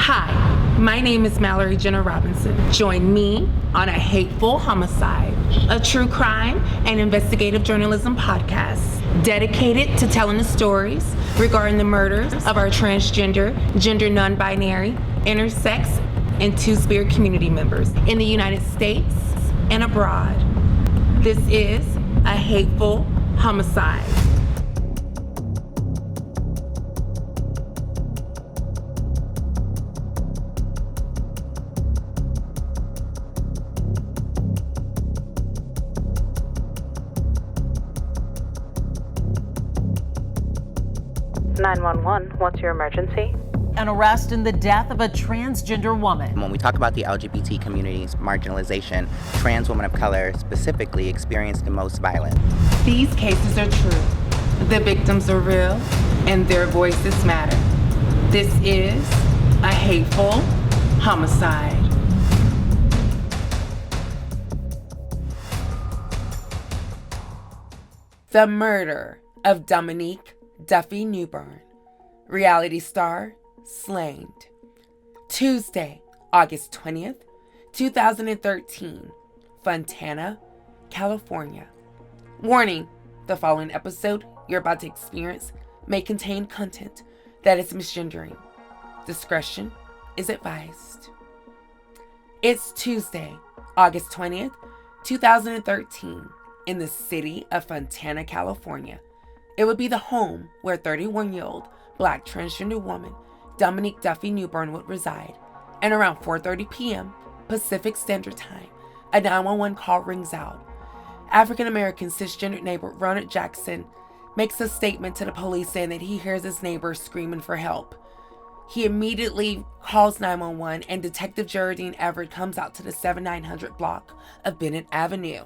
Hi, my name is Mallory Jenner Robinson. Join me on A Hateful Homicide, a true crime and investigative journalism podcast dedicated to telling the stories regarding the murders of our transgender, gender non-binary, intersex, and two-spirit community members in the United States and abroad. This is A Hateful Homicide. What's your emergency? An arrest in the death of a transgender woman. When we talk about the LGBT community's marginalization, trans women of color specifically experience the most violence. These cases are true. The victims are real, and their voices matter. This is A Hateful Homicide. The murder of Domonique Duffy Newburn, reality star, slain. Tuesday, August 20th, 2013, Fontana, California. Warning, the following episode you're about to experience may contain content that is misgendering. Discretion is advised. It's Tuesday, August 20th, 2013, in the city of Fontana, California. It would be the home where 31-year-old Black transgender woman Domonique Duffy Newburn would reside. And around 4:30 p.m. Pacific Standard Time, a 911 call rings out. African-American cisgender neighbor Ronald Jackson makes a statement to the police saying that he hears his neighbor screaming for help. He immediately calls 911 and Detective Geraldine Everett comes out to the 7900 block of Bennett Avenue.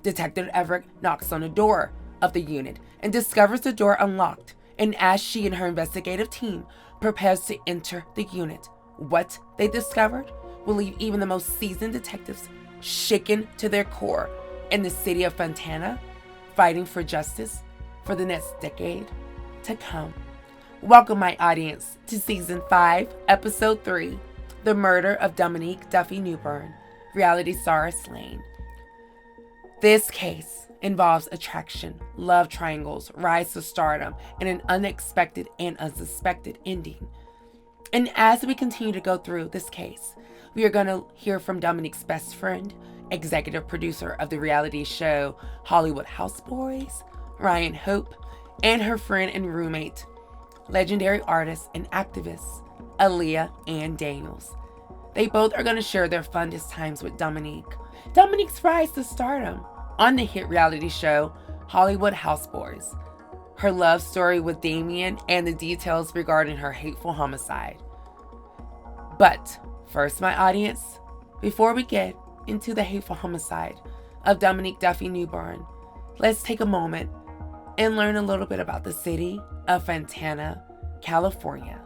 Detective Everett knocks on the door of the unit and discovers the door unlocked, and as she and her investigative team prepares to enter the unit, what they discovered will leave even the most seasoned detectives shaken to their core in the city of Fontana, fighting for justice for the next decade to come. Welcome, my audience, to Season 5, Episode 3, The Murder of Domonique Duffy Newburn, reality star slain. This case involves attraction, love triangles, rise to stardom, and an unexpected and unsuspected ending. And as we continue to go through this case, we are going to hear from Domonique's best friend, executive producer of the reality show Hollywood Houseboys, Ryan Hope, and her friend and roommate, legendary artist and activist, Aaliyah Ann Daniels. They both are going to share their funnest times with Domonique. Domonique's rise to stardom on the hit reality show Hollywood Houseboys, her love story with Damien, and the details regarding her hateful homicide. But first, my audience, before we get into the hateful homicide of Domonique Duffy Newburn, let's take a moment and learn a little bit about the city of Fontana, California.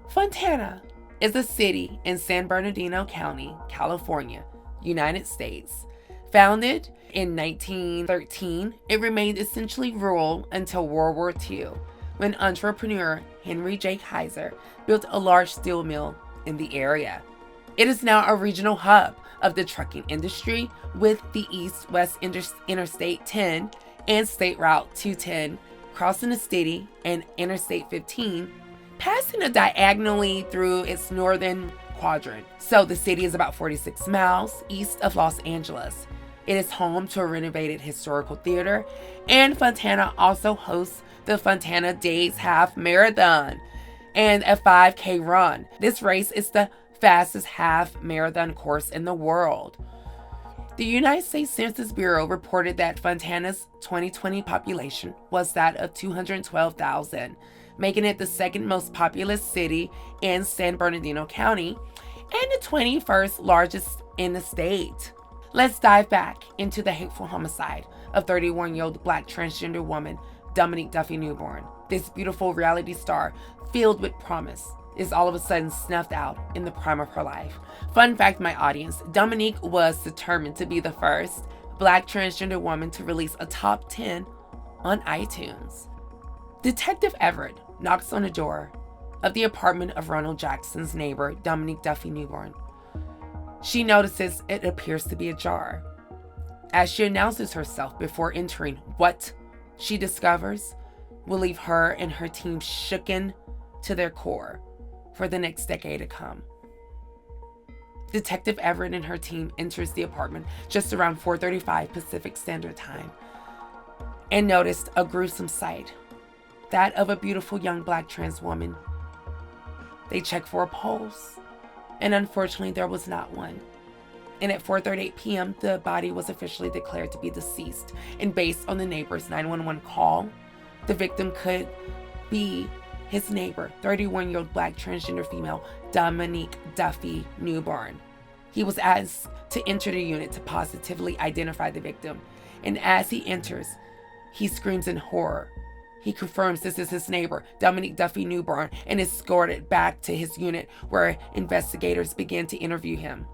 Fontana is a city in San Bernardino County, California, United States. Founded in 1913, it remained essentially rural until World War II, when entrepreneur Henry J. Kaiser built a large steel mill in the area. It is now a regional hub of the trucking industry, with the East-West Interstate 10 and State Route 210 crossing the city, and Interstate 15 passing diagonally through its northern quadrant. So the city is about 46 miles east of Los Angeles. It is home to a renovated historical theater, and Fontana also hosts the Fontana Days Half Marathon and a 5K run. This race is the fastest half marathon course in the world. The United States Census Bureau reported that Fontana's 2020 population was that of 212,000, making it the second most populous city in San Bernardino County and the 21st largest in the state. Let's dive back into the hateful homicide of 31-year-old Black transgender woman Domonique Duffy Newburn. This beautiful reality star, filled with promise, is all of a sudden snuffed out in the prime of her life. Fun fact, my audience, Domonique was determined to be the first Black transgender woman to release a top 10 on iTunes. Detective Everett knocks on the door of the apartment of Ronald Jackson's neighbor, Domonique Duffy Newburn. She notices it appears to be ajar. As she announces herself before entering, what she discovers will leave her and her team shooken to their core for the next decade to come. Detective Everett and her team enters the apartment just around 4:35 Pacific Standard Time and noticed a gruesome sight, that of a beautiful young Black trans woman. They checked for a pulse, and unfortunately there was not one. And at 4:38 p.m., the body was officially declared to be deceased. And based on the neighbor's 911 call, the victim could be his neighbor, 31-year-old Black transgender female, Domonique Duffy Newburn. He was asked to enter the unit to positively identify the victim. And as he enters, he screams in horror. He confirms this is his neighbor, Domonique Duffy Newburn, and is escorted back to his unit where investigators begin to interview him.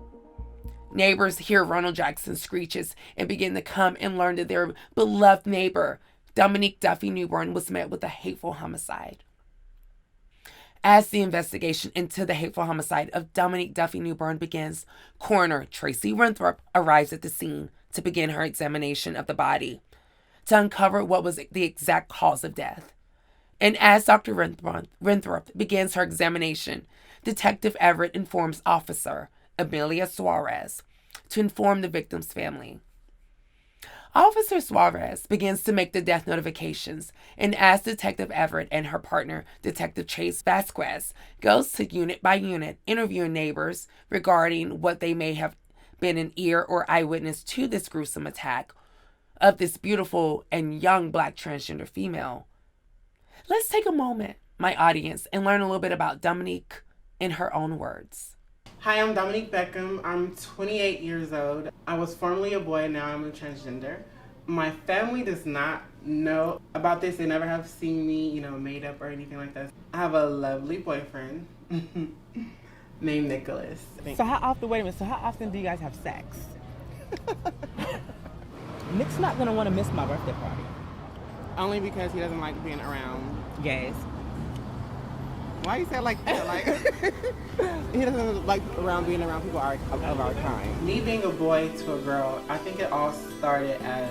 Neighbors hear Ronald Jackson screeches and begin to come and learn that their beloved neighbor, Domonique Duffy Newburn, was met with a hateful homicide. As the investigation into the hateful homicide of Domonique Duffy Newburn begins, coroner Tracy Winthrop arrives at the scene to begin her examination of the body to uncover what was the exact cause of death. And as Dr. Winthrop begins her examination, Detective Everett informs Officer Emilia Suarez to inform the victim's family. Officer Suarez begins to make the death notifications, and as Detective Everett and her partner, Detective Chase Vasquez, goes to unit by unit, interviewing neighbors regarding what they may have been an ear or eyewitness to this gruesome attack of this beautiful and young Black transgender female. Let's take a moment, my audience, and learn a little bit about Domonique in her own words. Hi, I'm Domonique Beckham. I'm 28 years old. I was formerly a boy, now I'm a transgender. My family does not know about this. They never have seen me, made up or anything like that. I have a lovely boyfriend named Nicholas. So how often do you guys have sex? Nick's not gonna want to miss my birthday party. Only because he doesn't like being around Gays. Why you say it like that? Like he doesn't like being around people of our kind. Me being a boy to a girl, I think it all started as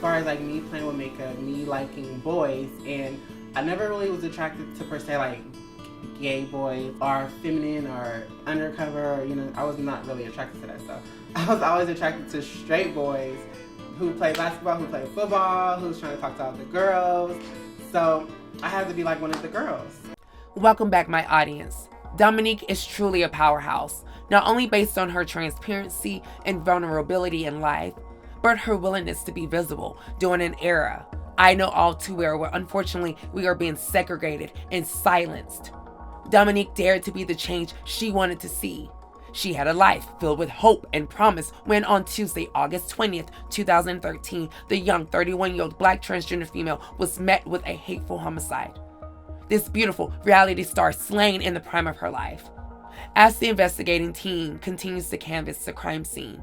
far as like me playing with makeup, me liking boys, and I never really was attracted to per se like gay boys or feminine or undercover. I was not really attracted to that stuff. I was always attracted to straight boys who play basketball, who play football, who's trying to talk to all the girls. So I had to be like one of the girls. Welcome back, my audience. Domonique is truly a powerhouse, not only based on her transparency and vulnerability in life, but her willingness to be visible during an era I know all too well where unfortunately we are being segregated and silenced. Domonique dared to be the change she wanted to see. She had a life filled with hope and promise when on Tuesday, August 20th, 2013, the young 31-year-old Black transgender female was met with a hateful homicide. This beautiful reality star slain in the prime of her life. As the investigating team continues to canvass the crime scene,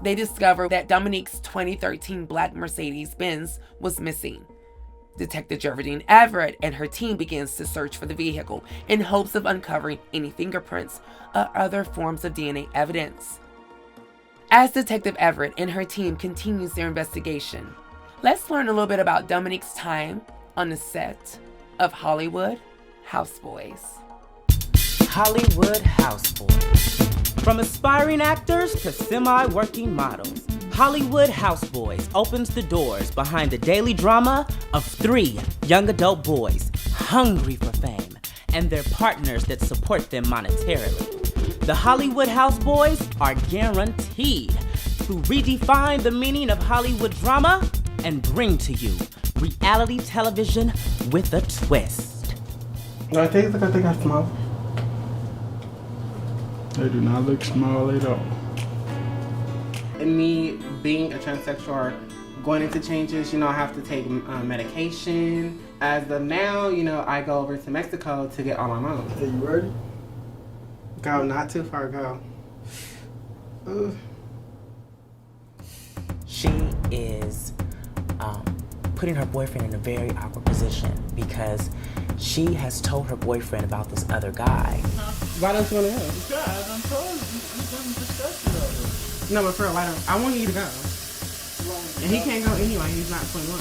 they discover that Domonique's 2013 Black Mercedes-Benz was missing. Detective Geraldine Everett and her team begins to search for the vehicle in hopes of uncovering any fingerprints or other forms of DNA evidence. As Detective Everett and her team continues their investigation, let's learn a little bit about Domonique's time on the set of Hollywood Houseboys. Hollywood Houseboys. From aspiring actors to semi-working models, Hollywood Houseboys opens the doors behind the daily drama of 3 young adult boys hungry for fame and their partners that support them monetarily. The Hollywood Houseboys are guaranteed to redefine the meaning of Hollywood drama and bring to you reality television with a twist. I think I smell. They do not look small at all. And me being a transsexual or going into changes, I have to take medication. As of now, I go over to Mexico to get all my mom. Are you ready? Go, not too far, go. She is putting her boyfriend in a very awkward position because she has told her boyfriend about this other guy. Why don't you want to go? Guys, I'm told you disgusted of it. No, but for real, why don't I want you to go? And he can't go anyway. He's not 21.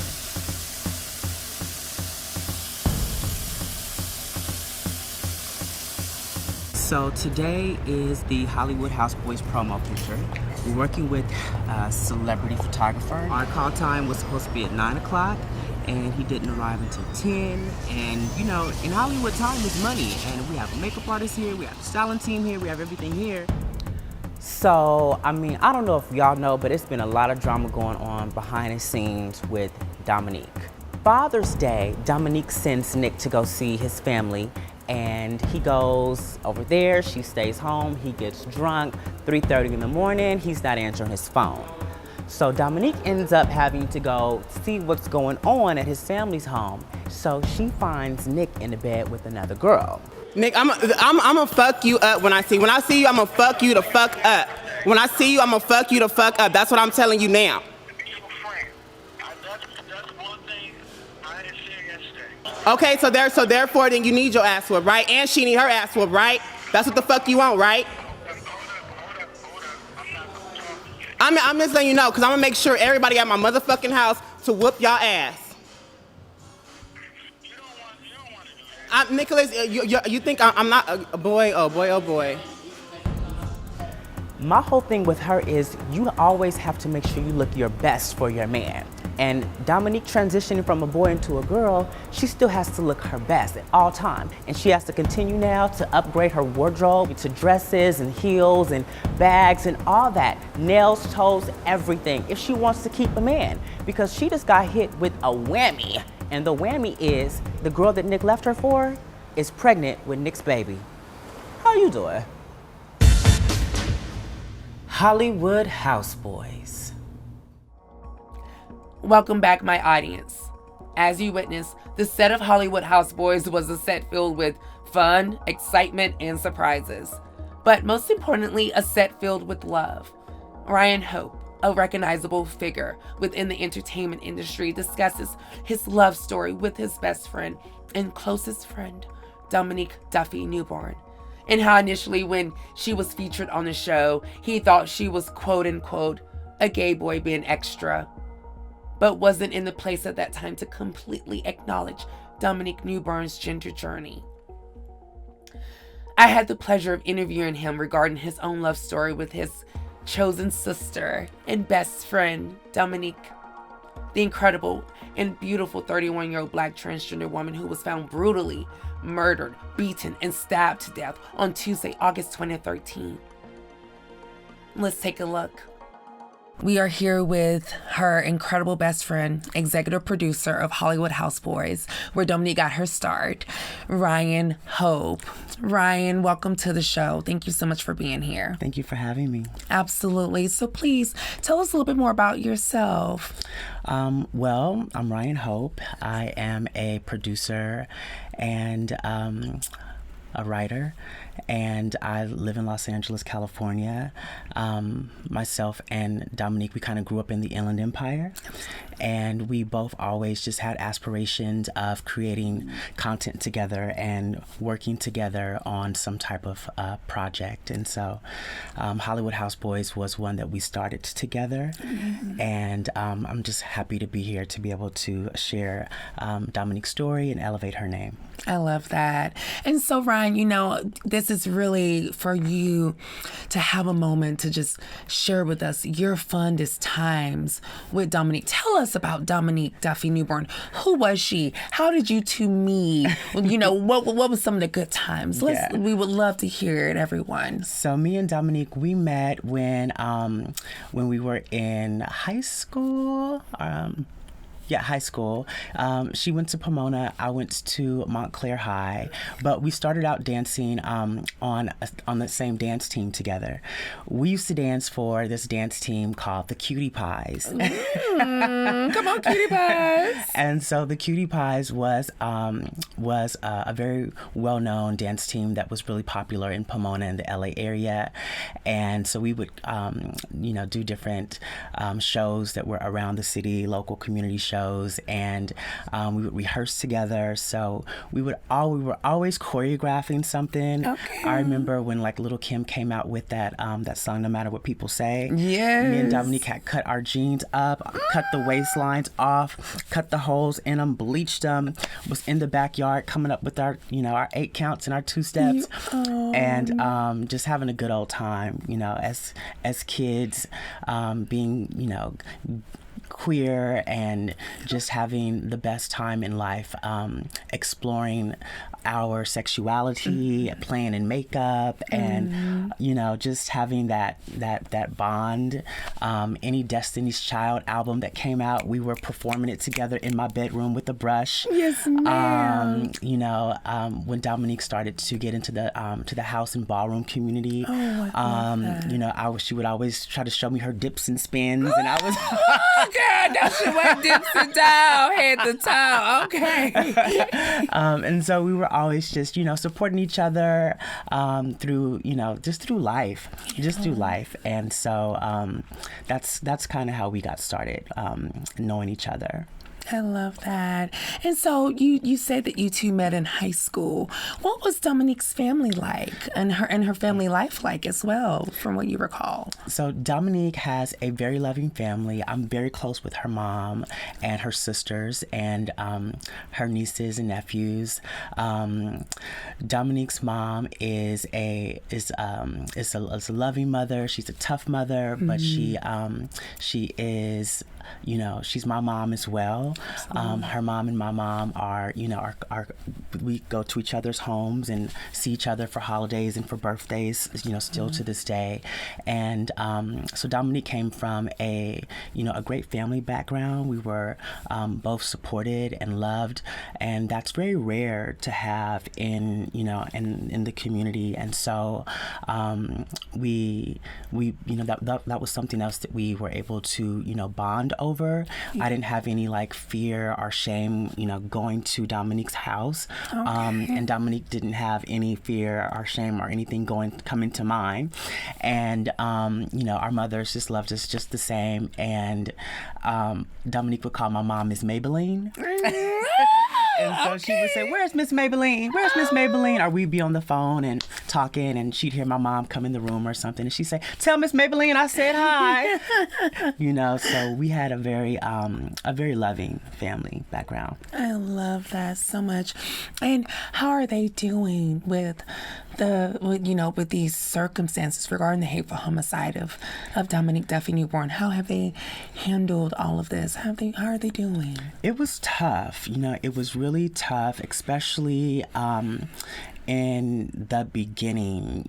So today is the Hollywood Houseboys promo picture. We're working with a celebrity photographer. Our call time was supposed to be at 9 o'clock, and he didn't arrive until 10. And you know, in Hollywood, time is money. And we have a makeup artist here, we have a styling team here, we have everything here. So, I mean, I don't know if y'all know, but it's been a lot of drama going on behind the scenes with Domonique. Father's Day, Domonique sends Nick to go see his family, and he goes over there, she stays home, he gets drunk, 3:30 in the morning, he's not answering his phone. So Domonique ends up having to go see what's going on at his family's home. So she finds Nick in the bed with another girl. Nick, I'm gonna fuck you up when I see you. I'm gonna fuck you the fuck up. When I see you, I'm gonna fuck you the fuck up. That's what I'm telling you now. That's one thing I didn't say yesterday. Okay, so therefore, then you need your ass whooped, right? And she need her ass whooped, right? That's what the fuck you want, right? Hold up. I'm not gonna talk to you. I'm just letting you know, because I'm gonna make sure everybody at my motherfucking house to whoop y'all ass. You don't want to do that. Nicholas, you think I'm not a boy? Oh boy. My whole thing with her is you always have to make sure you look your best for your man. And Domonique transitioning from a boy into a girl, she still has to look her best at all times. And she has to continue now to upgrade her wardrobe to dresses and heels and bags and all that. Nails, toes, everything, if she wants to keep a man. Because she just got hit with a whammy. And the whammy is the girl that Nick left her for is pregnant with Nick's baby. How you doing? Hollywood Houseboys. Welcome back, my audience. As you witnessed, the set of Hollywood Houseboys was a set filled with fun, excitement, and surprises. But most importantly, a set filled with love. Ryan Hope, a recognizable figure within the entertainment industry, discusses his love story with his best friend and closest friend, Domonique Duffy Newburn, and how initially when she was featured on the show, he thought she was quote-unquote a gay boy being extra, but wasn't in the place at that time to completely acknowledge Domonique Newburn's gender journey. I had the pleasure of interviewing him regarding his own love story with his chosen sister and best friend, Domonique, the incredible and beautiful 31-year-old Black transgender woman who was found brutally murdered, beaten, and stabbed to death on Tuesday, August 2013. Let's take a look. We are here with her incredible best friend, executive producer of Hollywood Houseboys, where Domonique got her start, Ryan Hope. Ryan, welcome to the show. Thank you so much for being here. Thank you for having me. Absolutely. So please tell us a little bit more about yourself. Well, I'm Ryan Hope. I am a producer and a writer, and I live in Los Angeles, California. Myself and Domonique, we kind of grew up in the Inland Empire, and we both always just had aspirations of creating content together and working together on some type of project. And so Hollywood Houseboys was one that we started together, and I'm just happy to be here to be able to share Domonique's story and elevate her name. I love that. And so, Ryan, you know, this is really for you to have a moment to just share with us your fondest times with Domonique. Tell us about Domonique Duffy Newburn. Who was she? How did you two meet? You know, what was some of the good times? We would love to hear it, everyone. So me and Domonique, we met when we were in high school. High school. She went to Pomona. I went to Montclair High, but we started out dancing on the same dance team together. We used to dance for this dance team called the Cutie Pies. Come on, Cutie Pies. And so the Cutie Pies was a very well-known dance team that was really popular in Pomona and the LA area. And so we would, do different shows that were around the city, local community shows. shows, and we would rehearse together. So we were always choreographing something. Okay. I remember when like Little Kim came out with that song "No Matter What People Say." Yes. Me and Domonique had cut our jeans up, cut the waistlines off, cut the holes in them, bleached them. Was in the backyard coming up with our 8 counts and our 2 steps, and just having a good old time. As kids, being queer and just having the best time in life, exploring our sexuality, playing in makeup, and just having that bond. Any Destiny's Child album that came out, we were performing it together in my bedroom with a brush. Yes, ma'am. When Domonique started to get into the house and ballroom community, she would always try to show me her dips and spins, and I was girl, that's your way, dips and down, head to toe. Okay. And so we were always just, supporting each other through life. Through life. And so that's kind of how we got started, knowing each other. I love that. And so you said that you two met in high school. What was Domonique's family like, and her family life like as well, from what you recall? So Domonique has a very loving family. I'm very close with her mom and her sisters and her nieces and nephews. Domonique's mom is a loving mother. She's a tough mother, but she is, she's my mom as well. Her mom and my mom are we go to each other's homes and see each other for holidays and for birthdays, still to this day. And so Domonique came from a great family background. We were both supported and loved, and that's very rare to have in the community. And so we that was something else that we were able to bond over. I didn't have any fear or shame, going to Domonique's house. And Domonique didn't have any fear or shame or anything coming to mine. And, our mothers just loved us just the same. And Domonique would call my mom Miss Maybelline. And so she would say, "Where's Miss Maybelline? Where's Miss Maybelline?" Or we'd be on the phone and talking, and she'd hear my mom come in the room or something, and she'd say, "Tell Miss Maybelline I said hi." So we had a very loving family background. I love that so much. And how are they doing with with these circumstances regarding the hateful homicide of Domonique Duffy Newburn? How have they handled all of this? How are they doing? It was tough. It was really tough, especially in the beginning,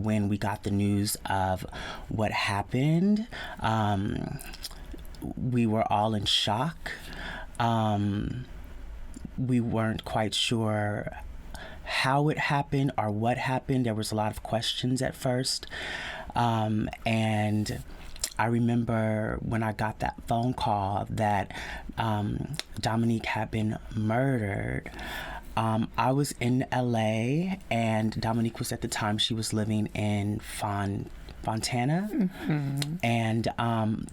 when we got the news of what happened. We were all in shock. We weren't quite sure how it happened or what happened. There was a lot of questions at first. And I remember when I got that phone call that Domonique had been murdered. I was in LA, and Domonique was at the time, she was living in Fontana. Mm-hmm. And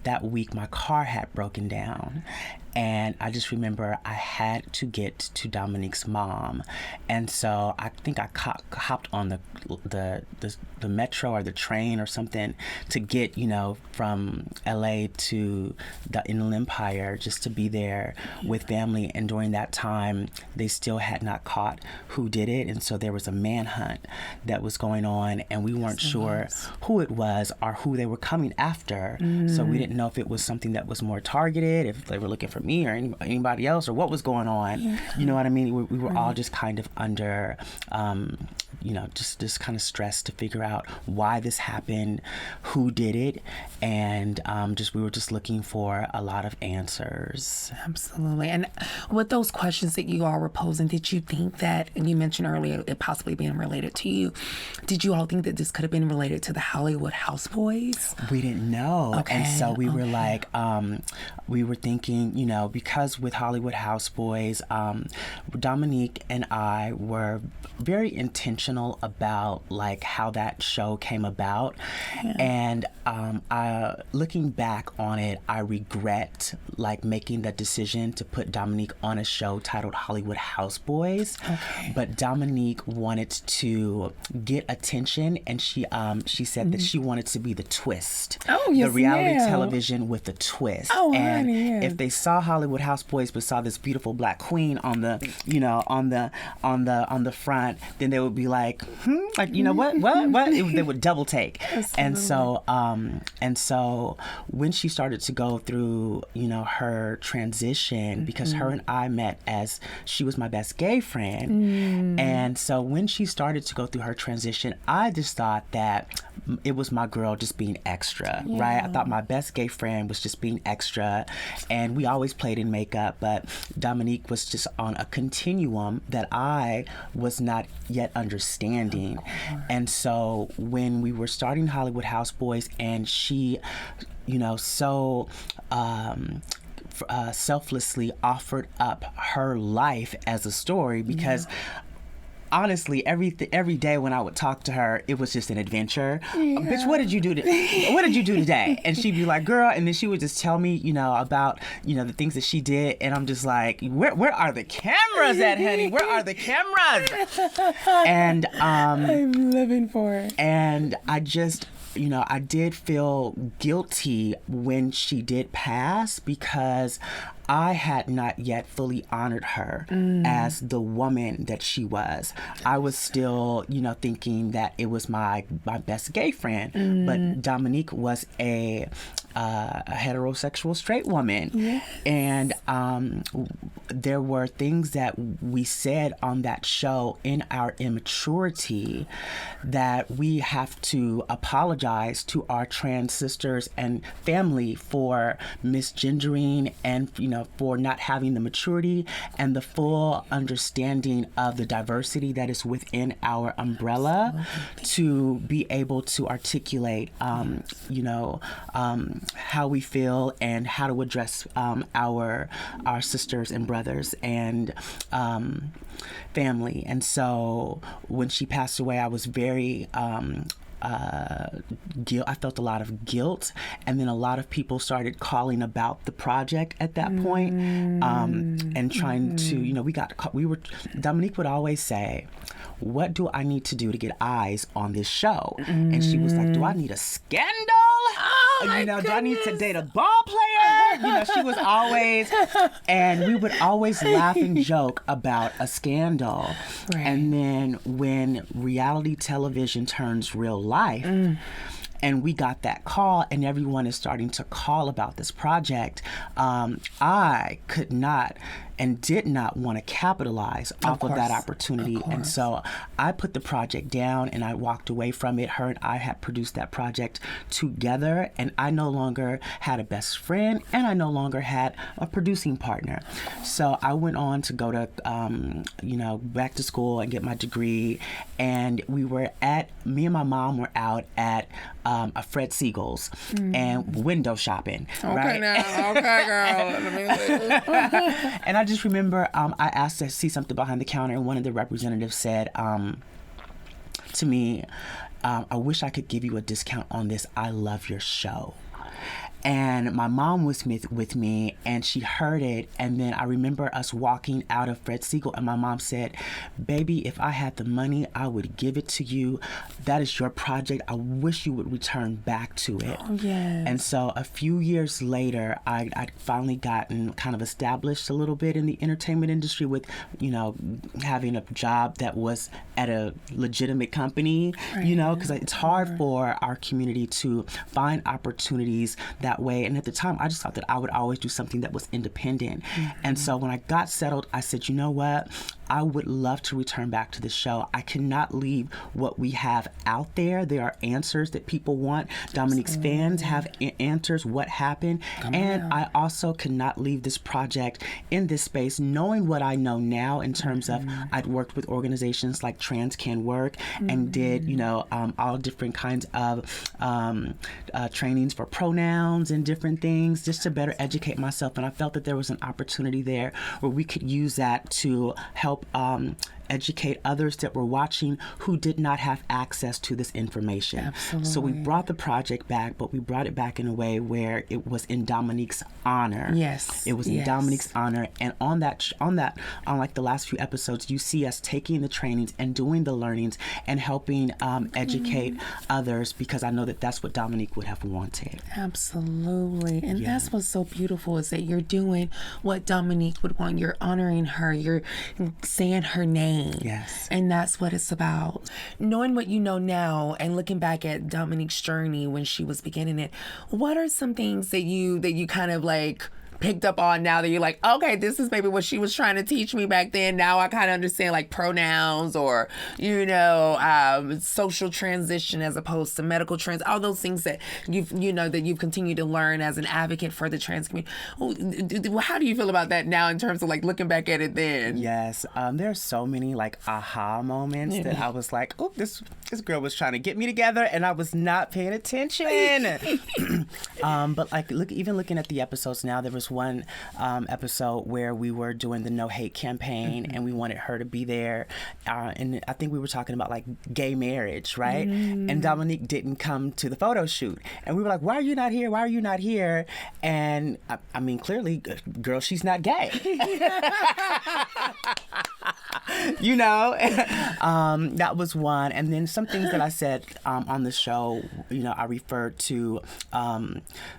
that week my car had broken down, and I just remember I had to get to Domonique's mom, and so I think I hopped on the metro or the train or something to get from LA to the Inland Empire, just to be there with family. And during that time they still had not caught who did it, and so there was a manhunt that was going on, and we weren't sure who it was or who they were coming after. So we didn't know if it was something that was more targeted, if they were looking for me or anybody else, or what was going on. You know what I mean? We were all just kind of under just kind of stressed to figure out why this happened, who did it, and we were just looking for a lot of answers. Absolutely. And with those questions that you all were posing, did you think that, and you mentioned earlier it possibly being related to you, did you all think that this could have been related to the Hollywood houseboys? We didn't know. Okay. And so we were like, we were thinking, because with Hollywood Houseboys, Domonique and I were very intentional about like how that show came about. And looking back on it, I regret like making the decision to put Domonique on a show titled Hollywood Houseboys. But Domonique wanted to get attention, and she said that she wanted to be the twist. The reality television with the twist. And if they saw Hollywood Houseboys but saw this beautiful black queen on the on the front, then they would be like, what? They would double take. And so when she started to go through, her transition, because her and I met as she was my best gay friend. And so when she started to go through her transition, I just thought that it was my girl just being extra, right? I thought my best gay friend was just being extra, and we always played in makeup, but Domonique was just on a continuum that I was not yet understanding. And so when we were starting Hollywood Houseboys, and she, so selflessly offered up her life as a story, because honestly, every day when I would talk to her, it was just an adventure. Bitch, what did you do today? And she'd be like, girl, and then she would just tell me, about, the things that she did, and I'm just like, where are the cameras at, honey? Where are the cameras? And I'm living for it. And I just, I did feel guilty when she did pass, because I had not yet fully honored her as the woman that she was. I was still, thinking that it was my best gay friend, but Domonique was a heterosexual straight woman. And there were things that we said on that show in our immaturity that we have to apologize to our trans sisters and family for misgendering, and for not having the maturity and the full understanding of the diversity that is within our umbrella to be able to articulate how we feel and how to address our sisters and brothers and family. And so when she passed away, I was very I felt a lot of guilt, and then a lot of people started calling about the project at that point, and trying to, Domonique would always say, what do I need to do to get eyes on this show? And she was like, do I need a scandal? Do I need to date a ball player? She was always, and we would always laugh and joke about a scandal. Right. And then when reality television turns real life, and we got that call, and everyone is starting to call about this project, I could not and did not want to capitalize off of that opportunity. And so I put the project down and I walked away from it. Her and I had produced that project together, and I no longer had a best friend, and I no longer had a producing partner. So I went on to go to, back to school and get my degree. And me and my mom were out at a Fred Siegel's and window shopping. Okay, now. Okay, girl. And I just remember I asked to see something behind the counter, and one of the representatives said to me, I wish I could give you a discount on this. I love your show. And my mom was with me, and she heard it. And then I remember us walking out of Fred Siegel, and my mom said, baby, if I had the money, I would give it to you. That is your project. I wish you would return back to it. Oh, yes. And so a few years later, I'd finally gotten kind of established a little bit in the entertainment industry with, having a job that was at a legitimate company, because it's hard for our community to find opportunities that way. And at the time, I just thought that I would always do something that was independent. And so when I got settled, I said, you know what? I would love to return back to the show. I cannot leave what we have out there. There are answers that people want. Domonique's fans have answers, what happened. I also cannot leave this project in this space knowing what I know now in terms of I'd worked with organizations like Trans Can Work and did, all different kinds of trainings for pronouns and different things just to better educate myself. And I felt that there was an opportunity there where we could use that to help educate others that were watching who did not have access to this information. Absolutely. So we brought the project back, but we brought it back in a way where it was in Domonique's honor. Yes. It was in Domonique's honor. And on like the last few episodes, you see us taking the trainings and doing the learnings and helping educate others, because I know that that's what Domonique would have wanted. Absolutely. And that's what's so beautiful, is that you're doing what Domonique would want. You're honoring her. You're saying her name. Yes. And that's what it's about. Knowing what you know now and looking back at Domonique's journey when she was beginning it, what are some things that you kind of like picked up on now that you're like, okay, this is maybe what she was trying to teach me back then. Now I kind of understand like pronouns or, social transition as opposed to medical trans, all those things that you've continued to learn as an advocate for the trans community. How do you feel about that now in terms of like looking back at it then? Yes. There's so many like aha moments that I was like, oh, this girl was trying to get me together and I was not paying attention. But like even looking at the episodes now, there was one episode where we were doing the No Hate campaign and we wanted her to be there. And I think we were talking about like gay marriage, right? And Domonique didn't come to the photo shoot. And we were like, why are you not here? Why are you not here? And I mean, clearly, girl, she's not gay. That was one. And then some things that I said on the show, I referred to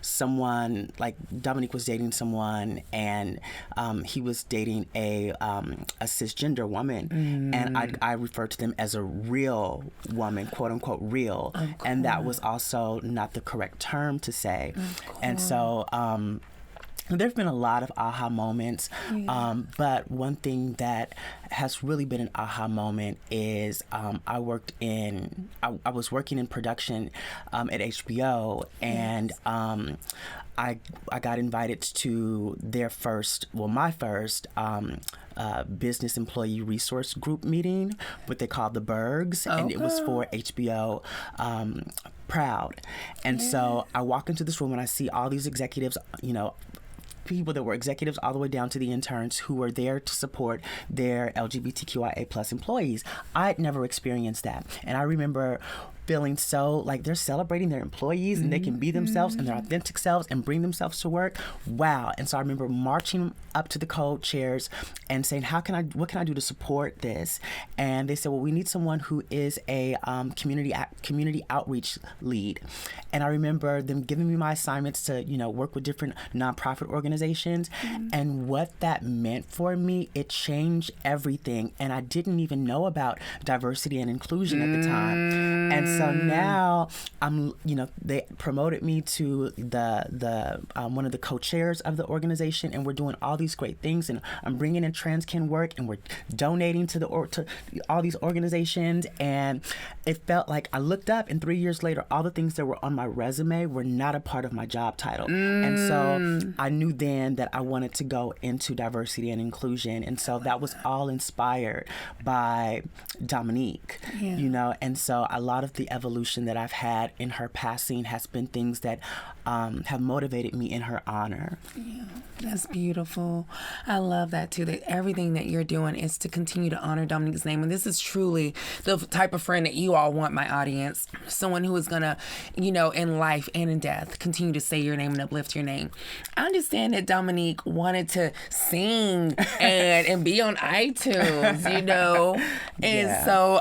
someone, like Domonique was dating someone and he was dating a cisgender woman, and I referred to them as a real woman, quote unquote real, and that was also not the correct term to say. And so there's been a lot of aha moments, but one thing that has really been an aha moment is I was working in production at HBO, and I got invited to my first business employee resource group meeting, what they call the Bergs, and it was for HBO Proud. And so I walk into this room and I see all these executives, people that were executives all the way down to the interns who were there to support their LGBTQIA plus employees. I'd never experienced that. And I remember feeling so like they're celebrating their employees and they can be themselves and their authentic selves and bring themselves to work. Wow. And so I remember marching up to the co-chairs and saying, what can I do to support this? And they said, well, we need someone who is a community outreach lead. And I remember them giving me my assignments to, work with different nonprofit organizations. And what that meant for me, it changed everything. And I didn't even know about diversity and inclusion at the time. And so now they promoted me to the one of the co-chairs of the organization, and we're doing all these great things, and I'm bringing in Trans Can Work, and we're donating to all these organizations. And it felt like I looked up, and 3 years later, all the things that were on my resume were not a part of my job title. And so I knew then that I wanted to go into diversity and inclusion, and so that was all inspired by Domonique, and so a lot of the evolution that I've had in her passing has been things that have motivated me in her honor. Yeah, that's beautiful. I love that too, that everything that you're doing is to continue to honor Domonique's name. And this is truly the type of friend that you all want, my audience. Someone who is going to, in life and in death, continue to say your name and uplift your name. I understand that Domonique wanted to sing and be on iTunes, And so,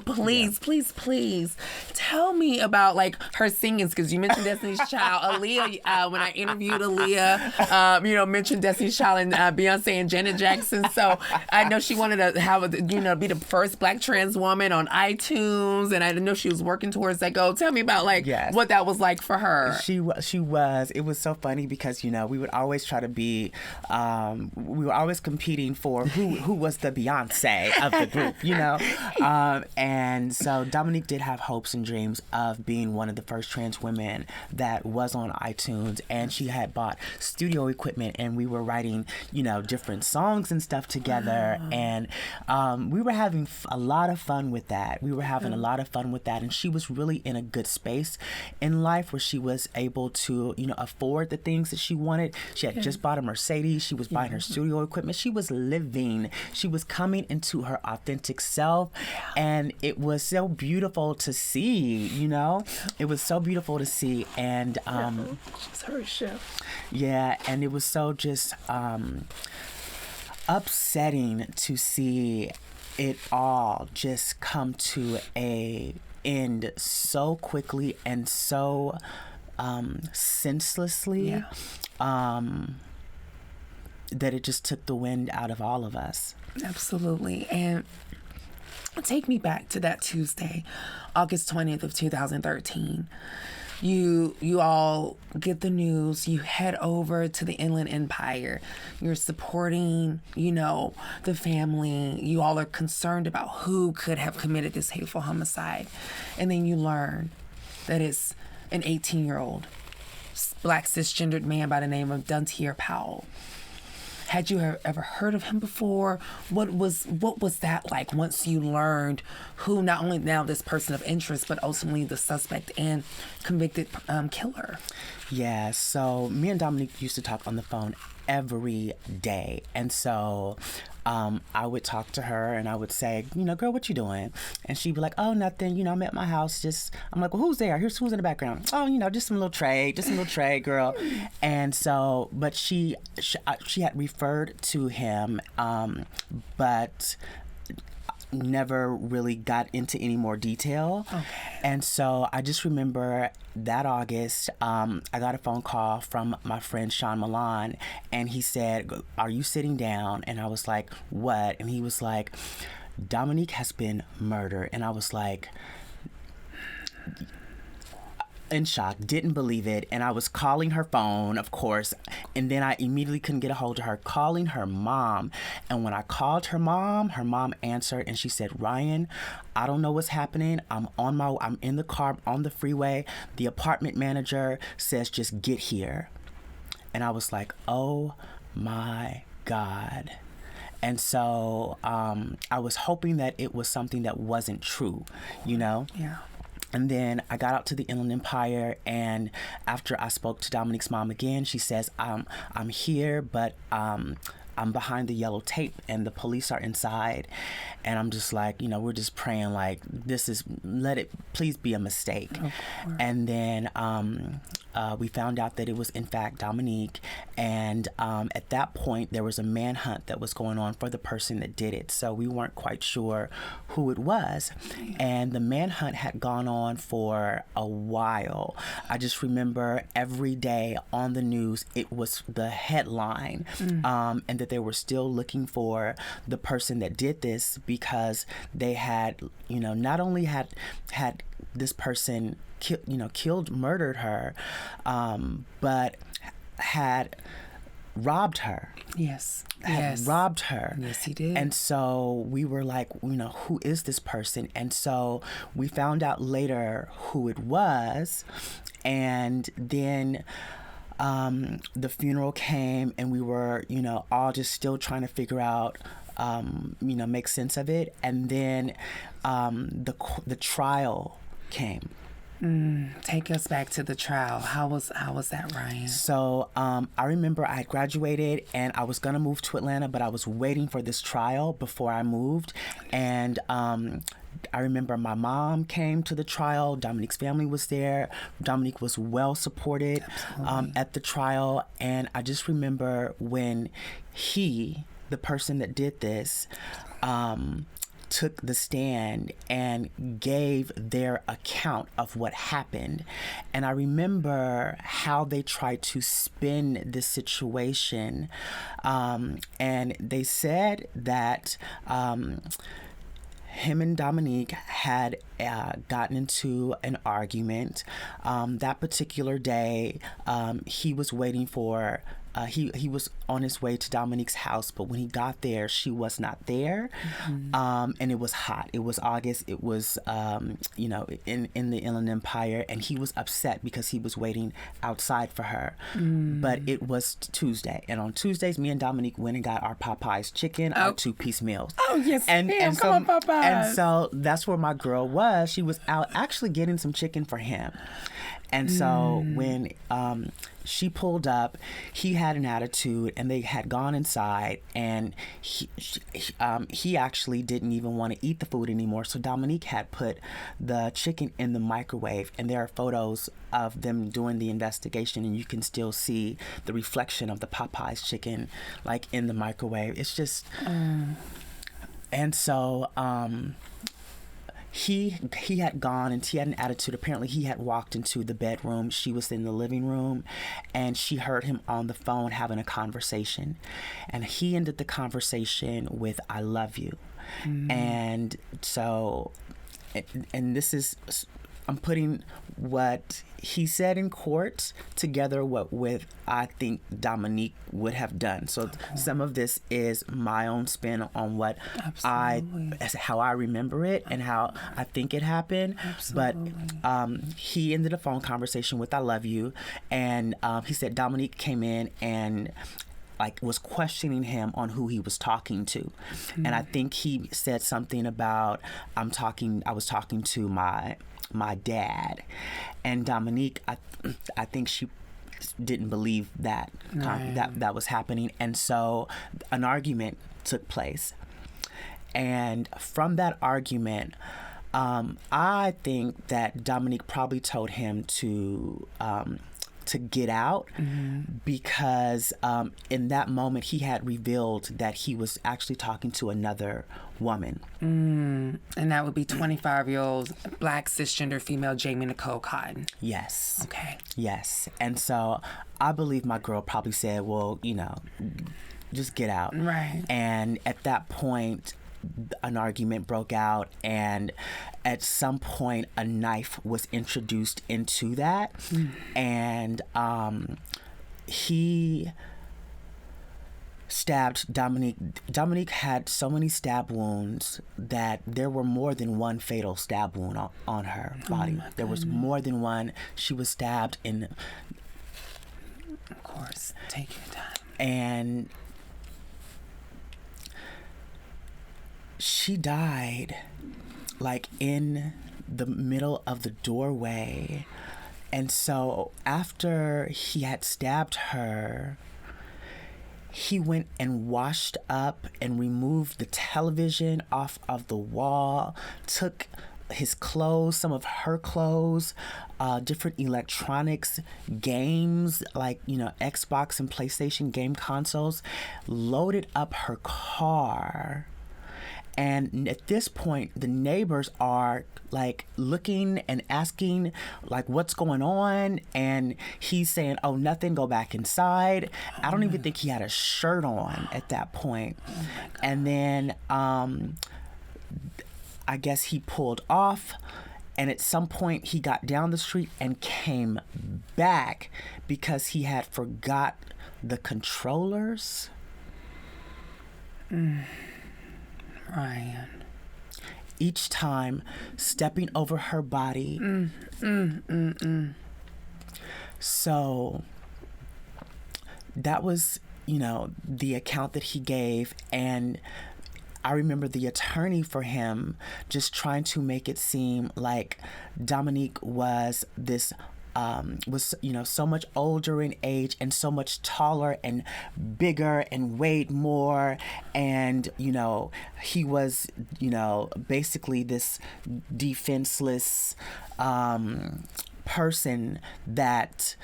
please please tell me about like her singing, because you mentioned Destiny's Child. Aaliyah, when I interviewed Aaliyah, mentioned Destiny's Child and Beyonce and Janet Jackson. So I know she wanted to have be the first Black trans woman on iTunes, and I didn't know she was working towards that goal. Tell me about what that was like for her. She was. It was so funny because we would always try to be, we were always competing for who was the Beyonce of the group, and so Domonique did have hopes and dreams of being one of the first trans women that was on iTunes, and she had bought studio equipment, and we were writing, different songs and stuff together, and we were having a lot of fun with that. And she was really in a good space in life where she was able to, afford the things that she wanted. She had just bought a Mercedes. She was buying her studio equipment. She was living. She was coming into her authentic self, and it was so beautiful to see. It was so beautiful to see, and she's her chef. Yeah, and it was so just upsetting to see it all just come to a end so quickly and so senselessly, that it just took the wind out of all of us. Absolutely. And take me back to that Tuesday, August 20th of 2013. You all get the news. You head over to the Inland Empire. You're supporting, the family. You all are concerned about who could have committed this hateful homicide. And then you learn that it's an 18-year-old Black cisgendered man by the name of Dontier Powell. Had you ever heard of him before? What was that like once you learned who not only now this person of interest, but ultimately the suspect and convicted killer? Yeah, so me and Domonique used to talk on the phone every day. And so I would talk to her and I would say, girl, what you doing? And she'd be like, oh, nothing. I'm at my house. I'm like, well, who's there? Who's in the background? Oh, just some little trade, girl. And so, but she had referred to him, but never really got into any more detail. Okay. And so I just remember that August, I got a phone call from my friend Sean Milan, and he said, are you sitting down? And I was like, what? And he was like, Domonique has been murdered. And I was like, in shock, didn't believe it, and I was calling her phone, of course, and then I immediately couldn't get a hold of her, calling her mom. And when I called her mom answered, and she said, Ryan, I don't know what's happening. I'm in the car on the freeway. The apartment manager says just get here. And I was like, oh my God. And so I was hoping that it was something that wasn't true, Yeah. And then I got out to the Inland Empire, and after I spoke to Domonique's mom again, she says, I'm here, but I'm behind the yellow tape and the police are inside. And I'm just like, we're just praying like let it please be a mistake. And then we found out that it was in fact Domonique, and at that point there was a manhunt that was going on for the person that did it, so we weren't quite sure who it was. And the manhunt had gone on for a while. I just remember every day on the news it was the headline, and that they were still looking for the person that did this, because they had not only had this person murdered her, but had robbed her. Yes. Robbed her. Yes, he did. And so we were like, who is this person? And so we found out later who it was. And then the funeral came, and we were, all just still trying to figure out, make sense of it. And then the trial came. Take us back to the trial. How was that, Ryan? So I remember I had graduated and I was gonna move to Atlanta, but I was waiting for this trial before I moved. And I remember my mom came to the trial. Domonique's family was there. Domonique was well supported at the trial. And I just remember when the person that did this, took the stand and gave their account of what happened. And I remember how they tried to spin this situation. And they said that him and Domonique had gotten into an argument. That particular day, he was waiting for, he was on his way to Domonique's house, but when he got there, she was not there. And it was hot. It was August. It was, you know, in the Inland Empire, and he was upset because he was waiting outside for her. But it was Tuesday, and on Tuesdays, me and Domonique went and got our Popeyes chicken, our 2-piece meals. Oh, yes, and come on, Popeyes. And so that's where my girl was. She was out actually getting some chicken for him. And so when she pulled up, he had an attitude, and they had gone inside, and he actually didn't even want to eat the food anymore. So Domonique had put the chicken in the microwave, and there are photos of them doing the investigation, and you can still see the reflection of the Popeyes chicken like in the microwave. It's just and so he had gone, and he had an attitude. Apparently he had walked into the bedroom. She was in the living room, and she heard him on the phone having a conversation, and he ended the conversation with "I love you." And so, and this is, I'm putting what he said in court together with I think Domonique would have done. So some of this is my own spin on what how I remember it and how I think it happened. But he ended a phone conversation with "I love you," and he said Domonique came in and was questioning him on who he was talking to. And I think he said something about I was talking to my dad. And Domonique, I think she didn't believe that that was happening, and so an argument took place. And from that argument, I think that Domonique probably told him to get out, because in that moment he had revealed that he was actually talking to another woman. And that would be 25-year-old Black cisgender female Jamie Nicole Cotton. Yes. Okay. Yes. And so I believe my girl probably said, well, you know, just get out. Right. And at that point, an argument broke out, and at some point a knife was introduced into that. And he stabbed Domonique. Domonique had so many stab wounds that there were more than one fatal stab wound on her body. There was more than one. She was stabbed in... Of course, take your time. And she died in the middle of the doorway. And so after he had stabbed her, he went and washed up and removed the television off of the wall, took his clothes, some of her clothes, different electronics, games Xbox and PlayStation game consoles, loaded up her car. And at this point, the neighbors are looking and asking what's going on, and he's saying, oh, nothing, go back inside. I don't even think he had a shirt on at that point. And then I guess he pulled off, and at some point he got down the street and came back because he had forgot the controllers. Ryan. Each time stepping over her body. So that was, the account that he gave. And I remember the attorney for him just trying to make it seem like Domonique was this so much older in age and so much taller and bigger and weighed more, and he was basically this defenseless person that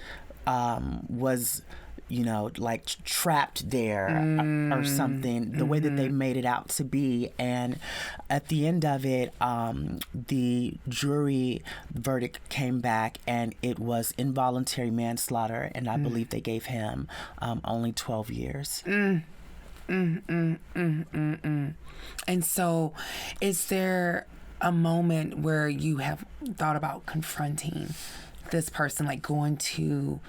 was like trapped there or something, the way that they made it out to be. And at the end of it, the jury verdict came back and it was involuntary manslaughter, and I believe they gave him only 12 years. And so is there a moment where you have thought about confronting this person, like going to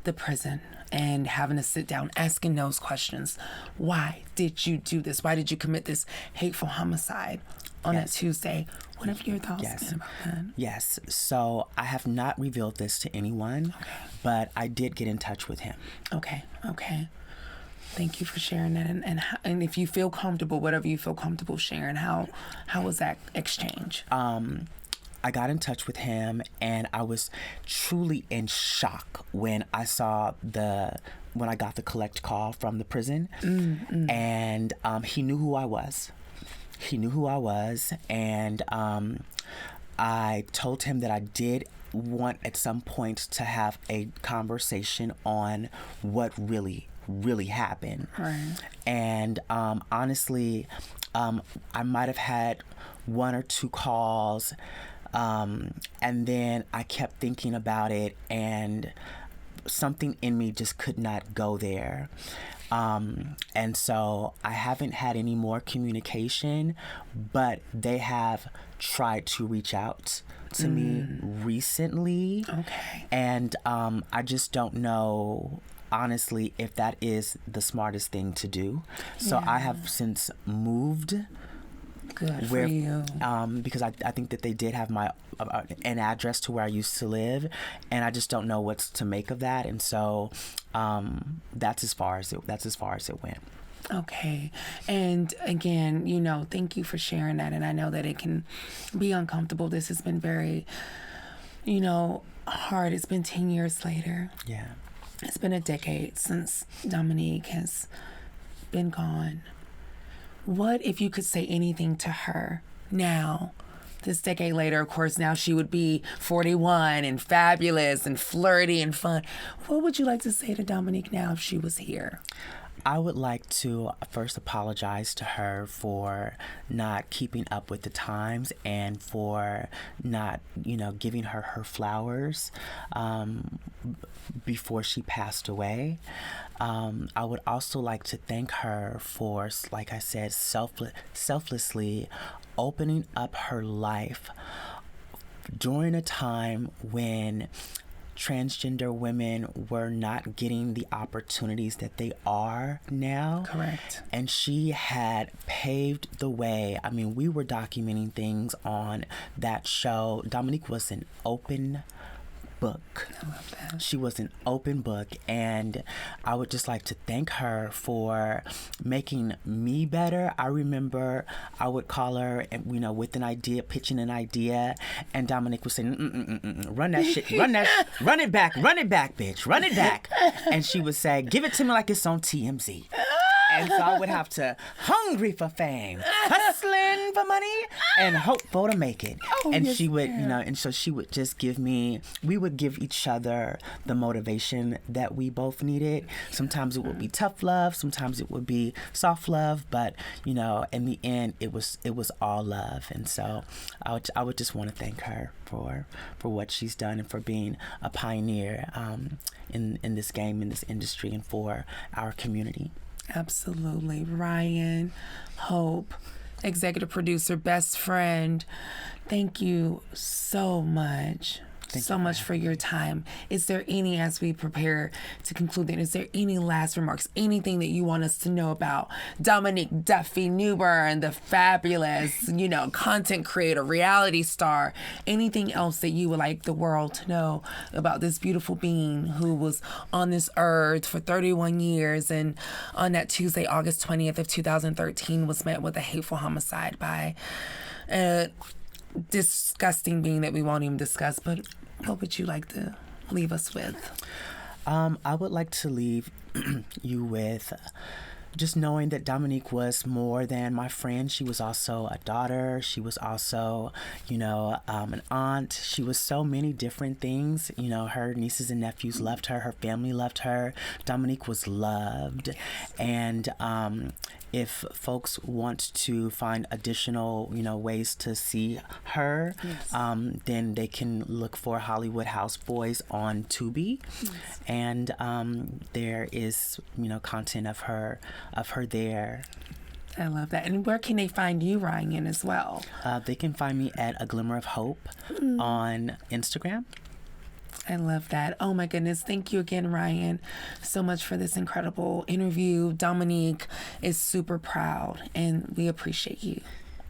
the prison and having to sit down, asking those questions? Why did you do this? Why did you commit this hateful homicide on that Tuesday? What have your thoughts been about that? Yes. So I have not revealed this to anyone, but I did get in touch with him. Okay. Thank you for sharing that. And if you feel comfortable, whatever you feel comfortable sharing, how was that exchange? I got in touch with him, and I was truly in shock when I got the collect call from the prison. And he knew who I was. And I told him that I did want at some point to have a conversation on what really happened. Right. And honestly, I might have had one or two calls, and then I kept thinking about it, and something in me just could not go there. And so I haven't had any more communication, but they have tried to reach out to me recently. Okay. And I just don't know, honestly, if that is the smartest thing to do. So I have since moved. Good for you. Because I think that they did have my an address to where I used to live, and I just don't know what's to make of that. And so that's as far as it went. Okay. And again, thank you for sharing that. And I know that it can be uncomfortable. This has been very, hard. It's been 10 years later. Yeah. It's been a decade since Domonique has been gone. What if you could say anything to her now, this decade later? Of course, now she would be 41 and fabulous and flirty and fun. What would you like to say to Domonique now if she was here? I would like to first apologize to her for not keeping up with the times and for not, giving her flowers before she passed away. I would also like to thank her for, like I said, selflessly opening up her life during a time when transgender women were not getting the opportunities that they are now. Correct. And she had paved the way. I mean, we were documenting things on that show. Domonique was an open book. I love that. She was an open book, and I would just like to thank her for making me better. I remember I would call her, and with an idea, pitching an idea, and Domonique would say, "Run that shit, run it back, bitch, run it back," and she would say, "Give it to me like it's on TMZ." And so I would have to, hungry for fame, hustling for money, and hopeful to make it. And she would, and so she would just we would give each other the motivation that we both needed. Sometimes it would be tough love, sometimes it would be soft love, but, in the end, it was all love. And so I would just want to thank her for what she's done and for being a pioneer in this game, in this industry, and for our community. Absolutely. Ryan, Hope, executive producer, best friend, thank you so much. Thank you so much for your time. Is there as we prepare to conclude, is there any last remarks, anything that you want us to know about Domonique Duffy Newburn, the fabulous, content creator, reality star, anything else that you would like the world to know about this beautiful being who was on this earth for 31 years and on that Tuesday, August 20th of 2013 was met with a hateful homicide by a disgusting being that we won't even discuss, but what would you like to leave us with? I would like to leave you with just knowing that Domonique was more than my friend. She was also a daughter. She was also, an aunt. She was so many different things. Her nieces and nephews loved her. Her family loved her. Domonique was loved. And if folks want to find additional, ways to see her, then they can look for Hollywood Houseboys on Tubi. And there is, content of her there. I love that. And where can they find you, Ryan, as well? They can find me at A Glimmer of Hope on Instagram. I love that. Oh my goodness. Thank you again, Ryan, so much for this incredible interview. Domonique is super proud and we appreciate you.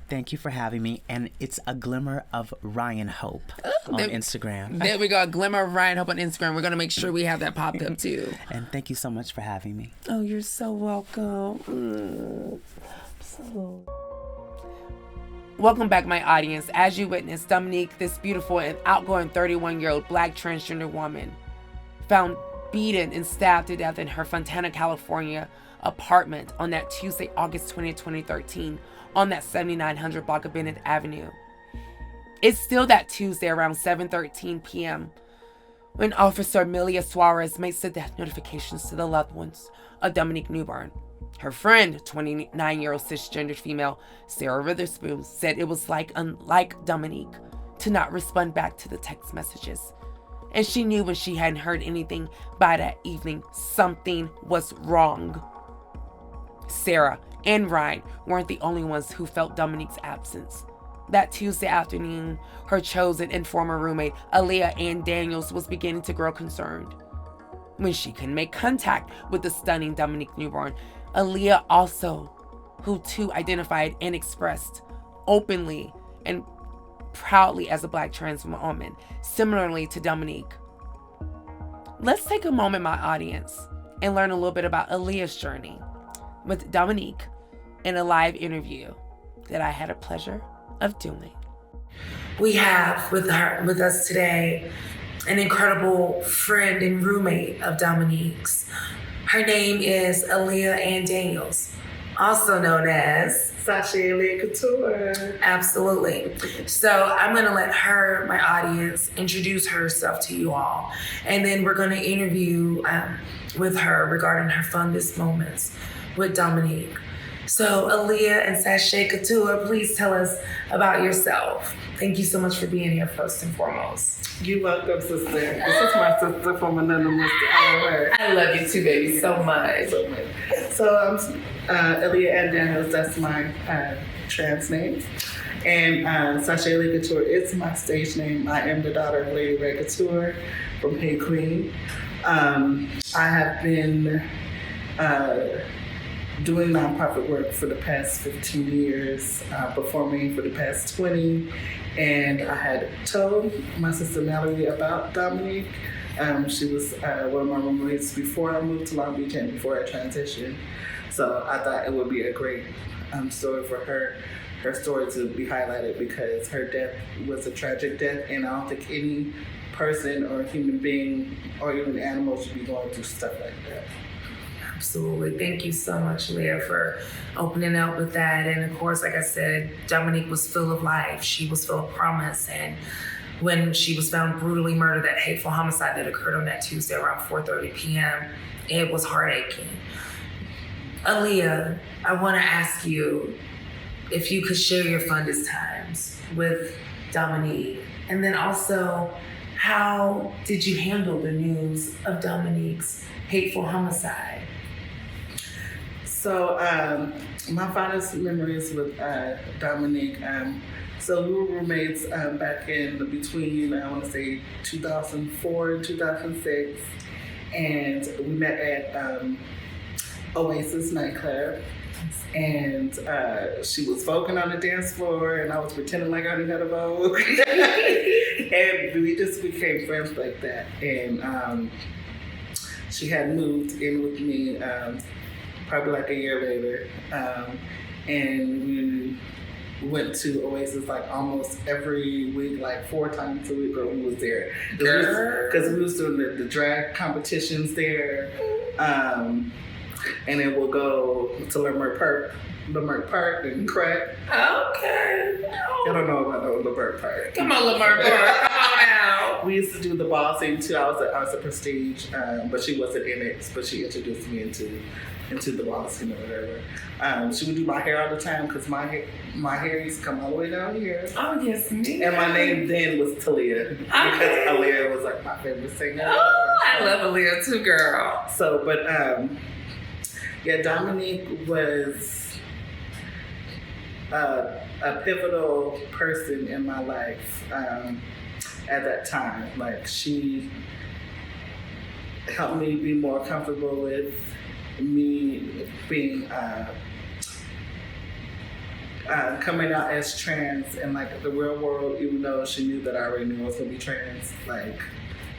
Thank you for having me. And it's A Glimmer of Ryan Hope on Instagram. There we go. A Glimmer of Ryan Hope on Instagram. We're going to make sure we have that popped up too. And thank you so much for having me. Oh, you're so welcome. Welcome back, my audience. As you witnessed, Domonique, this beautiful and outgoing 31-year-old Black transgender woman, found beaten and stabbed to death in her Fontana, California apartment on that Tuesday, August 20th, 2013, on that 7900 block of Bennett Avenue. It's still that Tuesday around 7:13 p.m. when Officer Amelia Suarez makes the death notifications to the loved ones of Domonique Newburn. Her friend, 29-year-old cisgendered female Sarah Witherspoon, said it was unlike Domonique to not respond back to the text messages. And she knew when she hadn't heard anything by that evening, something was wrong. Sarah and Ryan weren't the only ones who felt Domonique's absence. That Tuesday afternoon, her chosen and former roommate, Aaliyah Ann Daniels, was beginning to grow concerned. When she couldn't make contact with the stunning Domonique Newburn, Aaliyah also, who too identified and expressed openly and proudly as a Black trans woman, similarly to Domonique. Let's take a moment, my audience, and learn a little bit about Aaliyah's journey with Domonique in a live interview that I had a pleasure of doing. We have with us today an incredible friend and roommate of Domonique's. Her name is Aaliyah Ann Daniels, also known as Aaliyah Couture. Absolutely. So I'm going to let her, my audience, introduce herself to you all. And then we're going to interview with her regarding her fondest moments with Domonique. So Aaliyah and Sashay Couture, please tell us about yourself. Thank you so much for being here first and foremost. You're welcome, sister. This is my sister from another mister. I love you too, baby, so much. So I'm Aaliyah Ann Daniels, that's my trans name. And Aaliyah Couture is my stage name. I am the daughter of Lady Ray Couture from Hey Queen. I have been doing nonprofit work for the past 15 years, performing for the past 20. And I had told my sister Mallory about Domonique. She was one of my roommates before I moved to Long Beach and before I transitioned. So I thought it would be a great story for her story to be highlighted, because her death was a tragic death, and I don't think any person or human being or even animal should be going through stuff like that. Absolutely. Thank you so much, Leah, for opening up with that. And of course, like I said, Domonique was full of life. She was full of promise. And when she was found brutally murdered, that hateful homicide that occurred on that Tuesday around 4:30 p.m., it was heartaching. Aaliyah, I want to ask you if you could share your fondest times with Domonique. And then also, how did you handle the news of Domonique's hateful homicide? So my fondest memories with Domonique, so we were roommates back in between, I want to say 2004 and 2006, and we met at Oasis nightclub, and she was voguing on the dance floor, and I was pretending like I knew how to vogue, and we just became friends like that. And she had moved in with me probably like a year later, and we went to Oasis like almost every week, like 4 times a week, or we was there. Because we was doing the drag competitions there. and then we'll go to Leimert Park and crack. Okay. I don't know about no Leimert Park. Come on, Leimert Park. Come on now. We used to do the ball scene too. I was at Prestige, but she wasn't in it. But she introduced me into the ball scene or whatever. She would do my hair all the time because my hair used to come all the way down here. Oh yes, me. And my name then was Talia because Aaliyah was like my favorite singer. Oh, I love Aaliyah too, girl. So, but yeah, Domonique was a pivotal person in my life at that time. Like, she helped me be more comfortable with me being coming out as trans in like the real world, even though she knew that I already knew I was gonna be trans. Like,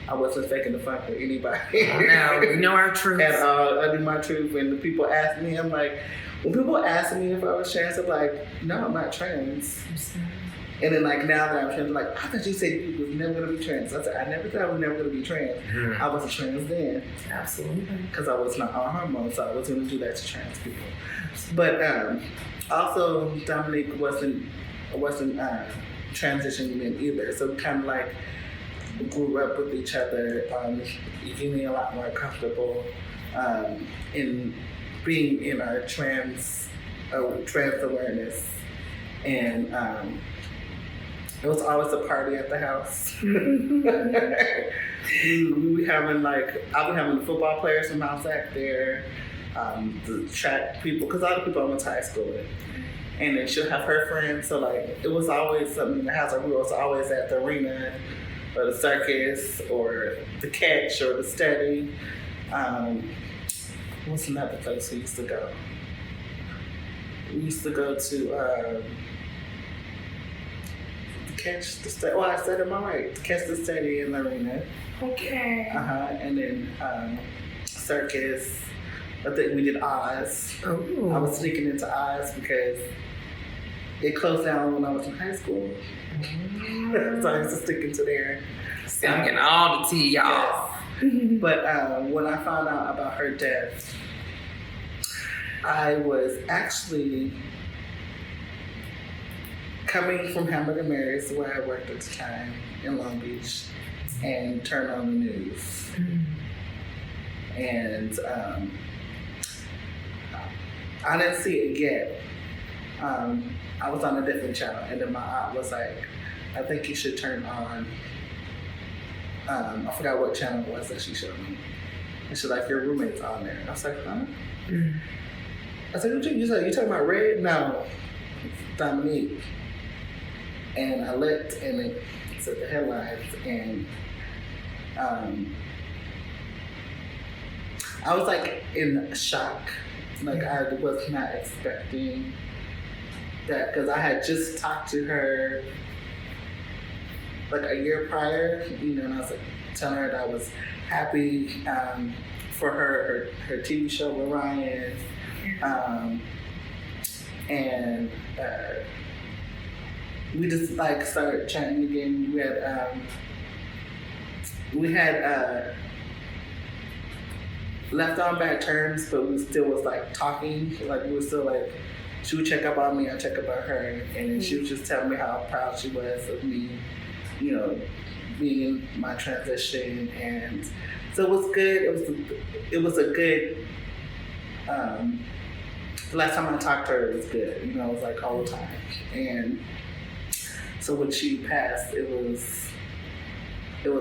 I wasn't faking the funk with anybody. No, we know our truth. At all. I knew my truth. When the people asked me, I'm like, when people ask me if I was trans, I'm like, no, I'm not trans. And then like now that I'm trans, like, I thought you said you was never gonna be trans. I said, I never thought I was never gonna be trans. I wasn't trans then. Absolutely. Because I was not on hormones, so I was gonna do that to trans people. But also Domonique wasn't transitioning in either. So we kind of like grew up with each other, getting me a lot more comfortable in being in our trans awareness. And it was always a party at the house. we having like, I'll be having the football players from Mount Sac there, the track people, because all the people I went to high school with. And then she'll have her friends. So like, it was always something in the house. We was always at the arena or the circus or the catch or the study. What's another place we used to go? We used to go to catch the study. Well, I said it right. Catch the study in the arena. Okay. And then circus. I think we did Oz. Ooh. I was sneaking into Oz because it closed down when I was in high school. So I used to stick into there. See, I'm getting all the tea, y'all. Yes. But when I found out about her death, I was actually coming from Hamburger Mary's, where I worked at the time in Long Beach, and turned on the news. And I didn't see it yet. I was on a different channel, and then my aunt was like, I think you should turn on, I forgot what channel it was that she showed me. And she's like, your roommate's on there. And I was like, huh? I said, you talking about Red? No, Domonique. And I looked, and it said the headlines, and I was like in shock. Like, I was not expecting that, because I had just talked to her like a year prior, and I was like telling her that I was happy for her TV show with Ryan, and we just like started chatting again. We had left on bad terms, but we still was like talking. Like, we were still like, she would check up on me, I'd check up on her, and then she would just tell me how proud she was of me, being in my transition. And so it was good. It was a good. The last time I talked to her, it was good. It was like all the time. And so when she passed, it was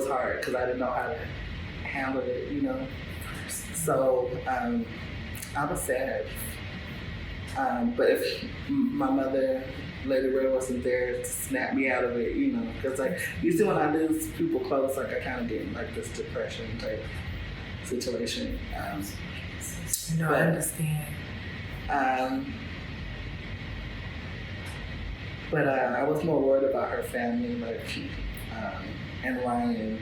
hard because I didn't know how to handle it. So I was sad. But if my mother, Lady Ray, wasn't there to snap me out of it, because like usually when I lose people close, like I kind of get in like this depression type situation. I understand. But I was more worried about her family, like, and Ryan.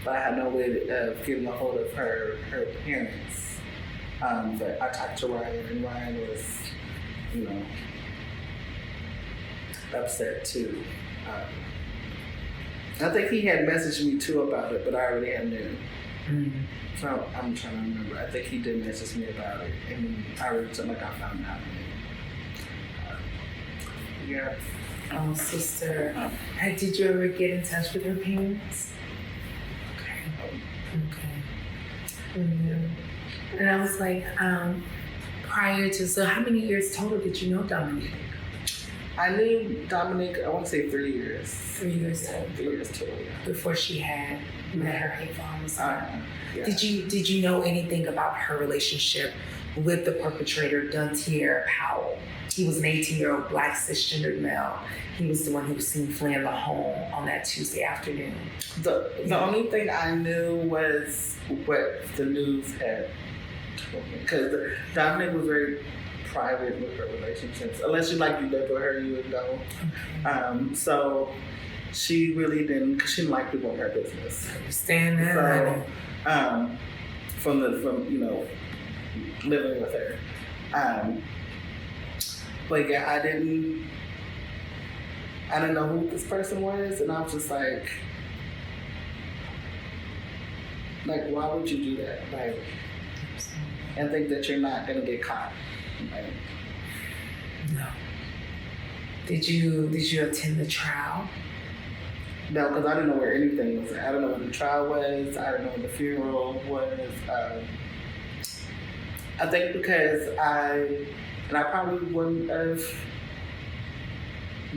But I had no way of getting a hold of her parents. But I talked to Ryan, and Ryan was, upset too. I think he had messaged me too about it, but I already had knew. So I'm trying to remember. I think he did message me about it, and I really felt like I found out. Yeah. Oh, sister. Did you ever get in touch with her parents? Okay. And I was like, prior to, so how many years total did you know Domonique? I knew Domonique, I want to say 3 years. 3 years total. 3 years total, yeah. Before she had met her hateful homicide. Yeah. Did you know anything about her relationship with the perpetrator, Dontier Powell? He was an 18-year-old black cisgendered male. He was the one who was seen fleeing the home on that Tuesday afternoon. The only thing I knew was what the news had told me. Because Domonique was very private with her relationships. Unless you live with her, you would know. So she really didn't, because she didn't like people in her business. I understand that. So, from living with her. But yeah, I didn't know who this person was, and I was just like, why would you do that? And think that you're not gonna get caught. No. Did you attend the trial? No, because I didn't know where anything was. I don't know where the trial was. I don't know where the funeral was. I think because I probably wouldn't have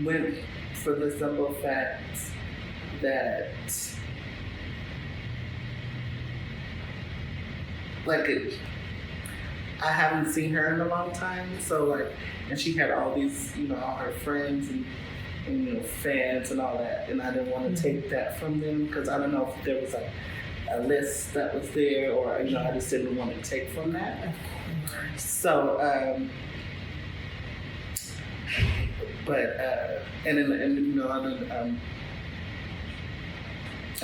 went for the simple fact that I haven't seen her in a long time, so and she had all these, all her friends and fans and all that, and I didn't want to take that from them because I don't know if there was a list that was there, or I just didn't want to take from that. So, and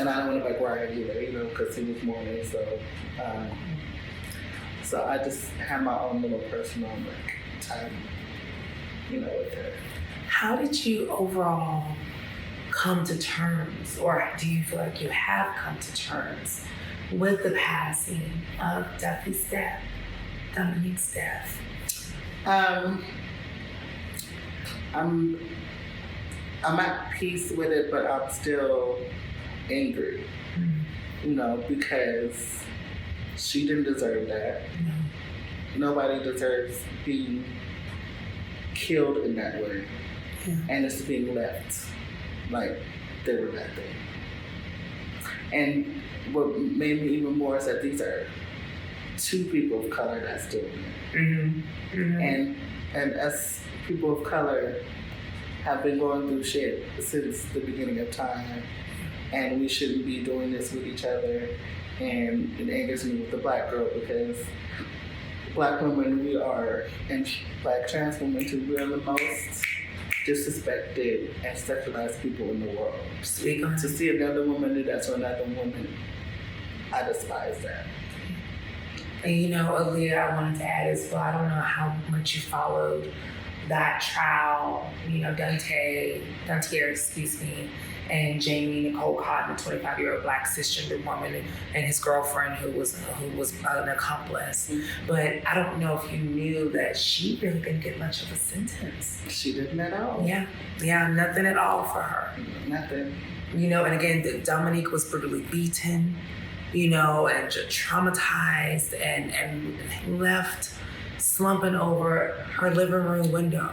I don't want to cry either, because he was mourning. So I just had my own little personal time, with her. How did you overall come to terms, or do you feel like you have come to terms with the passing of Duffy's death, Domonique's death? I'm at peace with it, but I'm still angry, because she didn't deserve that. Nobody deserves being killed in that way, and it's being left like they were that thing. And what made me even more is that these are two people of color that's doing it, and us people of color have been going through shit since the beginning of time, and we shouldn't be doing this with each other. And it angers me with the black girl, because black women, and black trans women too, we are the most disrespected and sexualized people in the world. To see another woman do that to another woman, I despise that. And Aaliyah, I wanted to add as well, I don't know how much you followed that trial, Dontier, and Jamie Nicole Cotton, a 25-year-old black cisgender woman, and his girlfriend who was an accomplice. But I don't know if you knew that she really didn't get much of a sentence. She didn't at all. Yeah, nothing at all for her. Nothing. And again, Domonique was brutally beaten, and traumatized and left slumping over her living room window,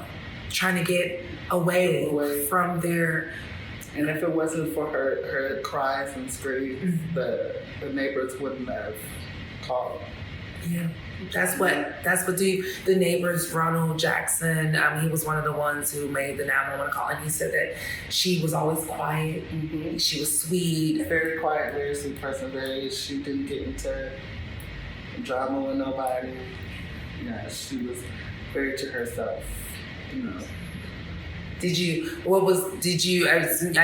trying to get away from their. And if it wasn't for her cries and screams, the neighbors wouldn't have called. Yeah, that's what the neighbors, Ronald Jackson, he was one of the ones who made the 911 call, and he said that she was always quiet. She was sweet. Very quiet, very sweet person. She didn't get into drama with nobody. Yeah, she was very to herself, I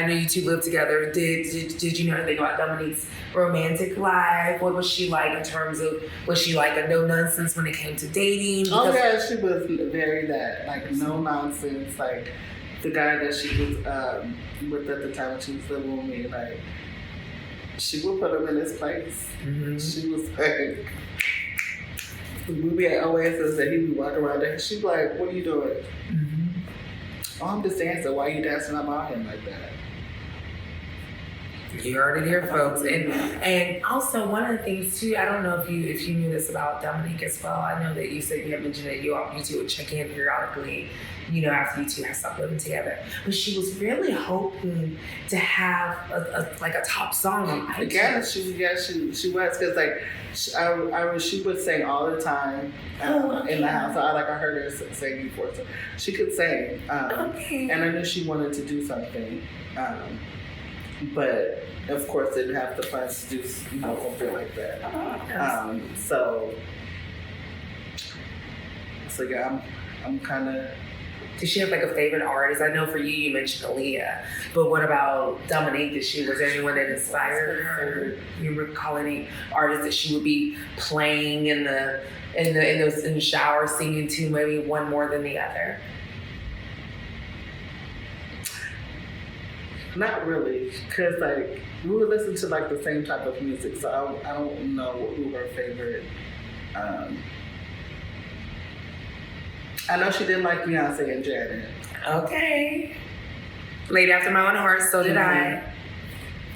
know you two lived together. Did you know anything about Domonique's romantic life? What was she like in terms of, was she like a no nonsense when it came to dating? Oh yeah, she was very no nonsense. The guy that she was with at the time when she was living with me, she would put him in his place. She was like, we be at Oasis and he'd be walking around there. She'd be like, what are you doing? Oh, I'm just dancing. Why are you dancing about him like that? You heard it here, folks. And also one of the things too, I don't know if you knew this about Domonique as well. I know that you said you had mentioned that you two would check in periodically, after you two had stopped living together. But she was really hoping to have a top song on iTunes. She was, because she would sing all the time in the house. I heard her sing before, so she could sing. Okay. And I knew she wanted to do something. But of course didn't have the funds to do something like that. So yeah, I'm kind of. Did she have a favorite artist? I know for you mentioned Aaliyah, but what about Domonique? Was there anyone that inspired her? You recall any artists that she would be playing in the shower, singing to, maybe one more than the other? Not really, because we would listen to the same type of music, so I don't know who her favorite. I know she didn't like Beyonce and Janet. Okay. Lady after my own heart, so did I.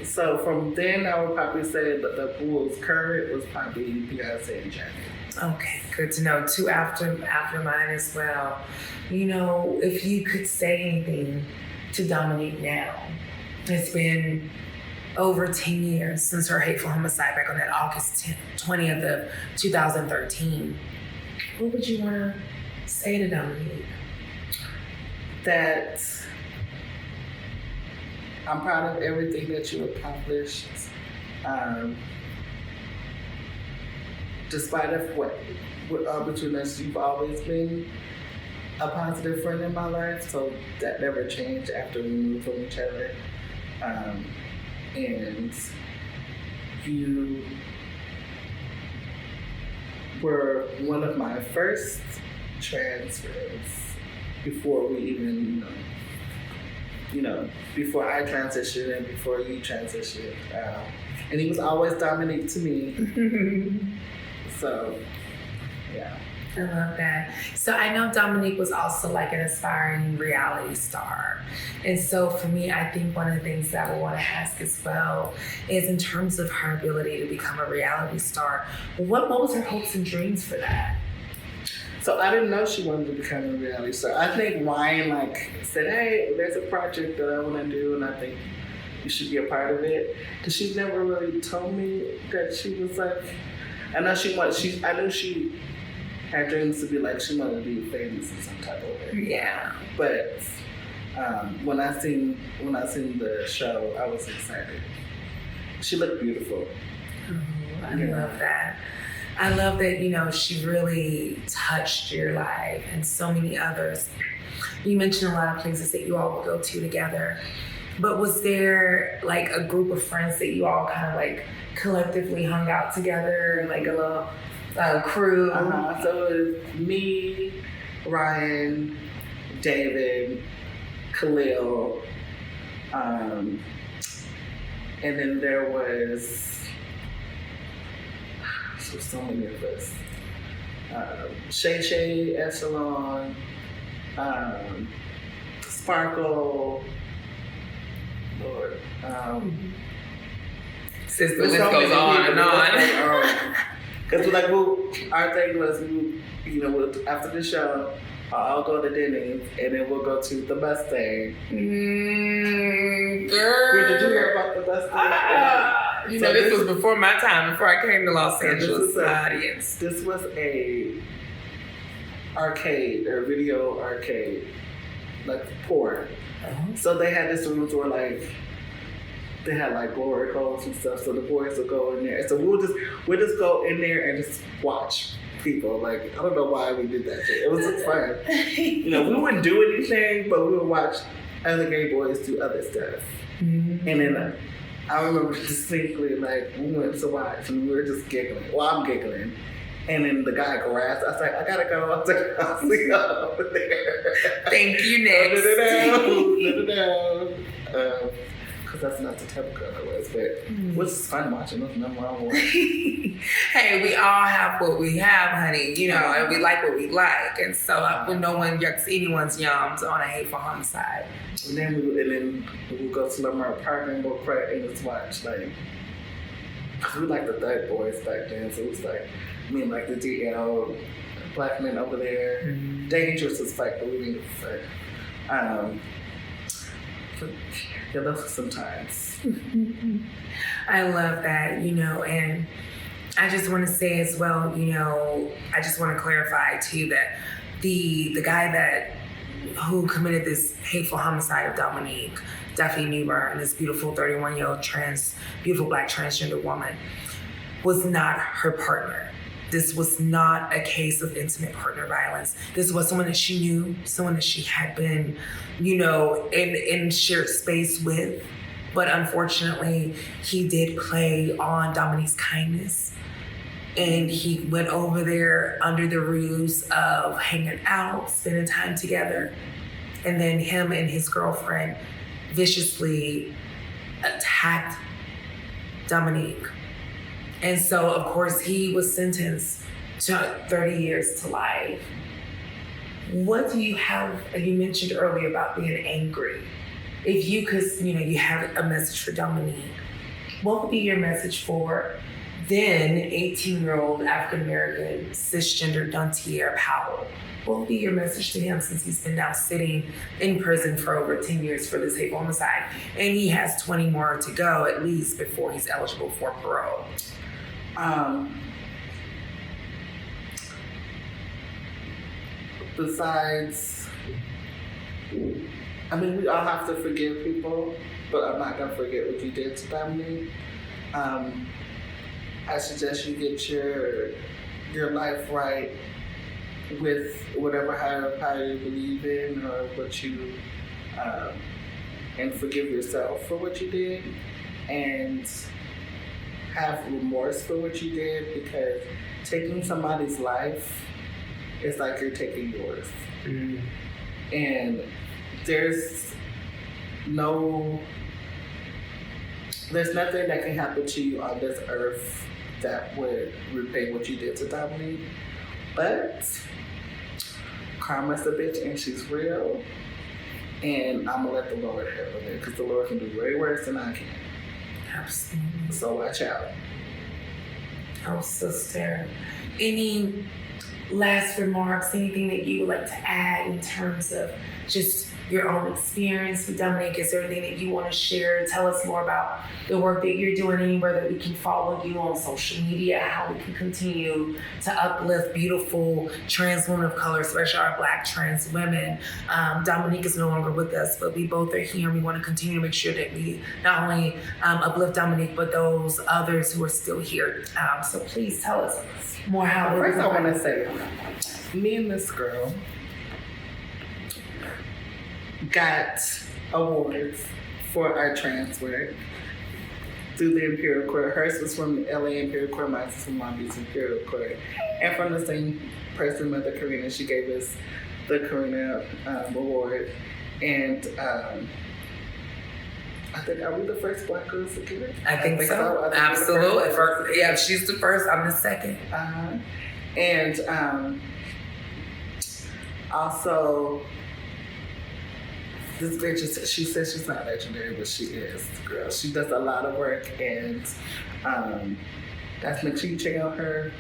So from then, I would probably say that who was current was probably Beyonce and Janet. Okay, good to know. Two after mine as well. If you could say anything to Domonique now, it's been over 10 years since her Hateful Homicide back on that August 20th of 2013. What would you want to say to Domonique? That I'm proud of everything that you accomplished. Despite of what opportunities, you've always been a positive friend in my life, so that never changed after we moved from each other. And you were one of my first trans friends before we even, before I transitioned and before you transitioned. And he was always Domonique to me. So, yeah. I love that. So I know Domonique was also an aspiring reality star. And so for me, I think one of the things that I would want to ask as well is in terms of her ability to become a reality star, what was her hopes and dreams for that? So I didn't know she wanted to become a reality star. I think Ryan said, hey, there's a project that I want to do and I think you should be a part of it. Because she's never really told me that she was I know she had dreams to be she wanted to be famous in some type of way. Yeah. But when I seen the show, I was excited. She looked beautiful. I love that. I love that, she really touched your life and so many others. You mentioned a lot of places that you all would go to together, but was there a group of friends that you all kind of collectively hung out together, a little crew? So it was me, Ryan, David, Khalil, and then there was so many of us. Shay, Echelon, Sparkle, Lord. Sister, the list goes on and on. Because our thing was, after the show, I'll go to Denny's and then we'll go to the Mustang. Girl. Did you hear about the Mustang? This was before my time, before I came to Los Angeles. Audience. This was a arcade, or video arcade, porn. So they had this rooms where they had glory holes and stuff, so the boys would go in there. So we'll just go in there and just watch people. I don't know why we did that shit. It was just fun. We wouldn't do anything, but we would watch other gay boys do other stuff. Mm-hmm. And then I remember distinctly, we went to watch and we were just giggling. Well, I'm giggling. And then the guy grasped. I was like, I gotta go. I was like, I'll see you over there. Thank you, next. because that's not the type of girl I was, but which is fun watching. There's nothing wrong with it. Hey, we all have what we have, honey, you know, and we like what we like. And so when no one yucks anyone's yums on a Hateful Homicide. And then we'll go to Lamar Park and we'll crack and just watch, like, because we like the Thug Boys back then, so it was like, me and like the DL, black men over there, dangerous as fuck, but we didn't give a fuck. But yeah, those are some times. I love that, you know, and I just want to say as well, you know, I just want to clarify too that the guy who committed this hateful homicide of Domonique, Duffy Newburn, this beautiful 31-year-old beautiful Black transgender woman, was not her partner. This was not a case of intimate partner violence. This was someone that she knew, someone that she had been, you know, in shared space with. But unfortunately, he did play on Domonique's kindness. And he went over there under the ruse of hanging out, spending time together. And then him and his girlfriend viciously attacked Domonique. And so, of course, he was sentenced to 30 years to life. What do you have, you mentioned earlier about being angry. If you could, you know, you have a message for Domonique, what would be your message for then 18-year-old African-American cisgender Dontier Powell? What would be your message to him since he's been now sitting in prison for over 10 years for this hateful homicide? And he has 20 more to go at least before he's eligible for parole. Besides, I mean, we all have to forgive people, but I'm not gonna forget what you did to Domonique. I suggest you get your life right with whatever higher power you believe in, or what you, and forgive yourself for what you did, and have remorse for what you did, because taking somebody's life is like you're taking yours. And there's nothing that can happen to you on this earth that would repay what you did to Domonique. But karma's a bitch and she's real, and I'm gonna let the Lord handle it, because the Lord can do way worse than I can. Absolutely. So watch out. Oh, sister. Any last remarks, anything that you would like to add in terms of just your own experience with Domonique? Is there anything that you want to share? Tell us more about the work that you're doing, anywhere that we can follow you on social media, how we can continue to uplift beautiful trans women of color, especially our Black trans women. Domonique is no longer with us, but we both are here, and we want to continue to make sure that we not only uplift Domonique, but those others who are still here. So please tell us more how. First, I want to say, me and this girl got awards for our trans work through the Imperial Court. Hers was from the LA Imperial Court, mine was from Long Beach Imperial Court. And from the same person, Mother Karina, she gave us the Karina Award. And I think, are we the first Black girls to get it? I think so. Absolutely. Yeah, if she's the first, I'm the second. And also, this bitch, she says she's not legendary, but she is, girl. She does a lot of work, and that's make sure you check out her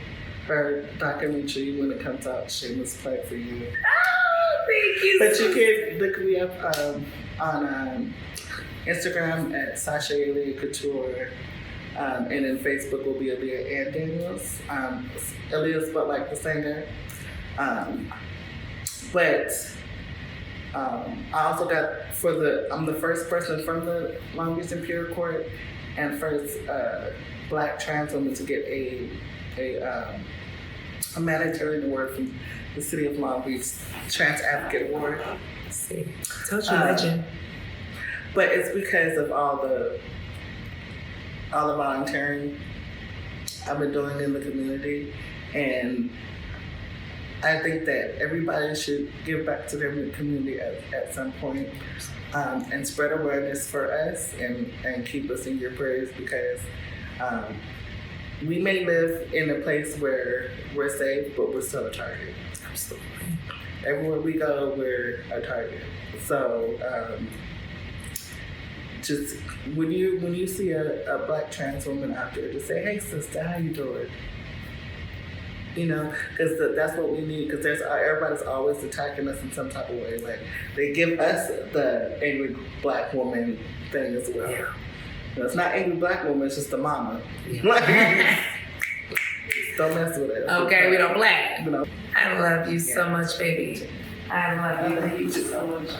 documentary when it comes out. Shameless plug for you. Oh, thank you. But you can look me up on Instagram at Sasha Aaliyah Couture, and then Facebook will be Aaliyah Ann Daniels. Aaliyah spelled like the singer. I also got I'm the first person from the Long Beach Imperial Court and first Black trans woman to get a humanitarian award from the City of Long Beach Trans Advocate Award. See, told you, legend. But it's because of all the volunteering I've been doing in the community, and I think that everybody should give back to their community at some point, and spread awareness for us and keep us in your prayers, because we may live in a place where we're safe, but we're still a target. Absolutely. Everywhere we go, we're a target. So just when you see a Black trans woman out there, just say, "Hey, sister, how you doing?" You know, because that's what we need. Because everybody's always attacking us in some type of way. Like, they give us the angry Black woman thing as well. Yeah. You know, it's not angry Black woman; it's just the mama. Yeah. Like, don't mess with it. Okay, we don't Black. You know. I love you so much, baby. I love you. Thank you so much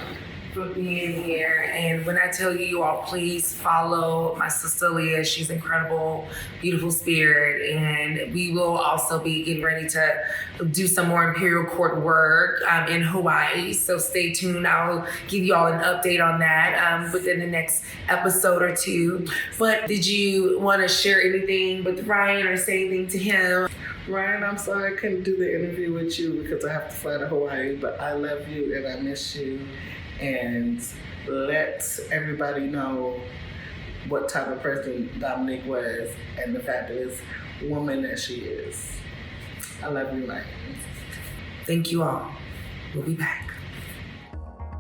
for being here. And when I tell you all, please follow my sister Aaliyah. She's incredible, beautiful spirit. And we will also be getting ready to do some more Imperial Court work in Hawaii. So stay tuned. I'll give you all an update on that within the next episode or two. But did you want to share anything with Ryan or say anything to him? Ryan, I'm sorry I couldn't do the interview with you because I have to fly to Hawaii, but I love you and I miss you. And let everybody know what type of person Domonique was and the fabulous woman that she is. I love you, Ryan. Thank you all. We'll be back.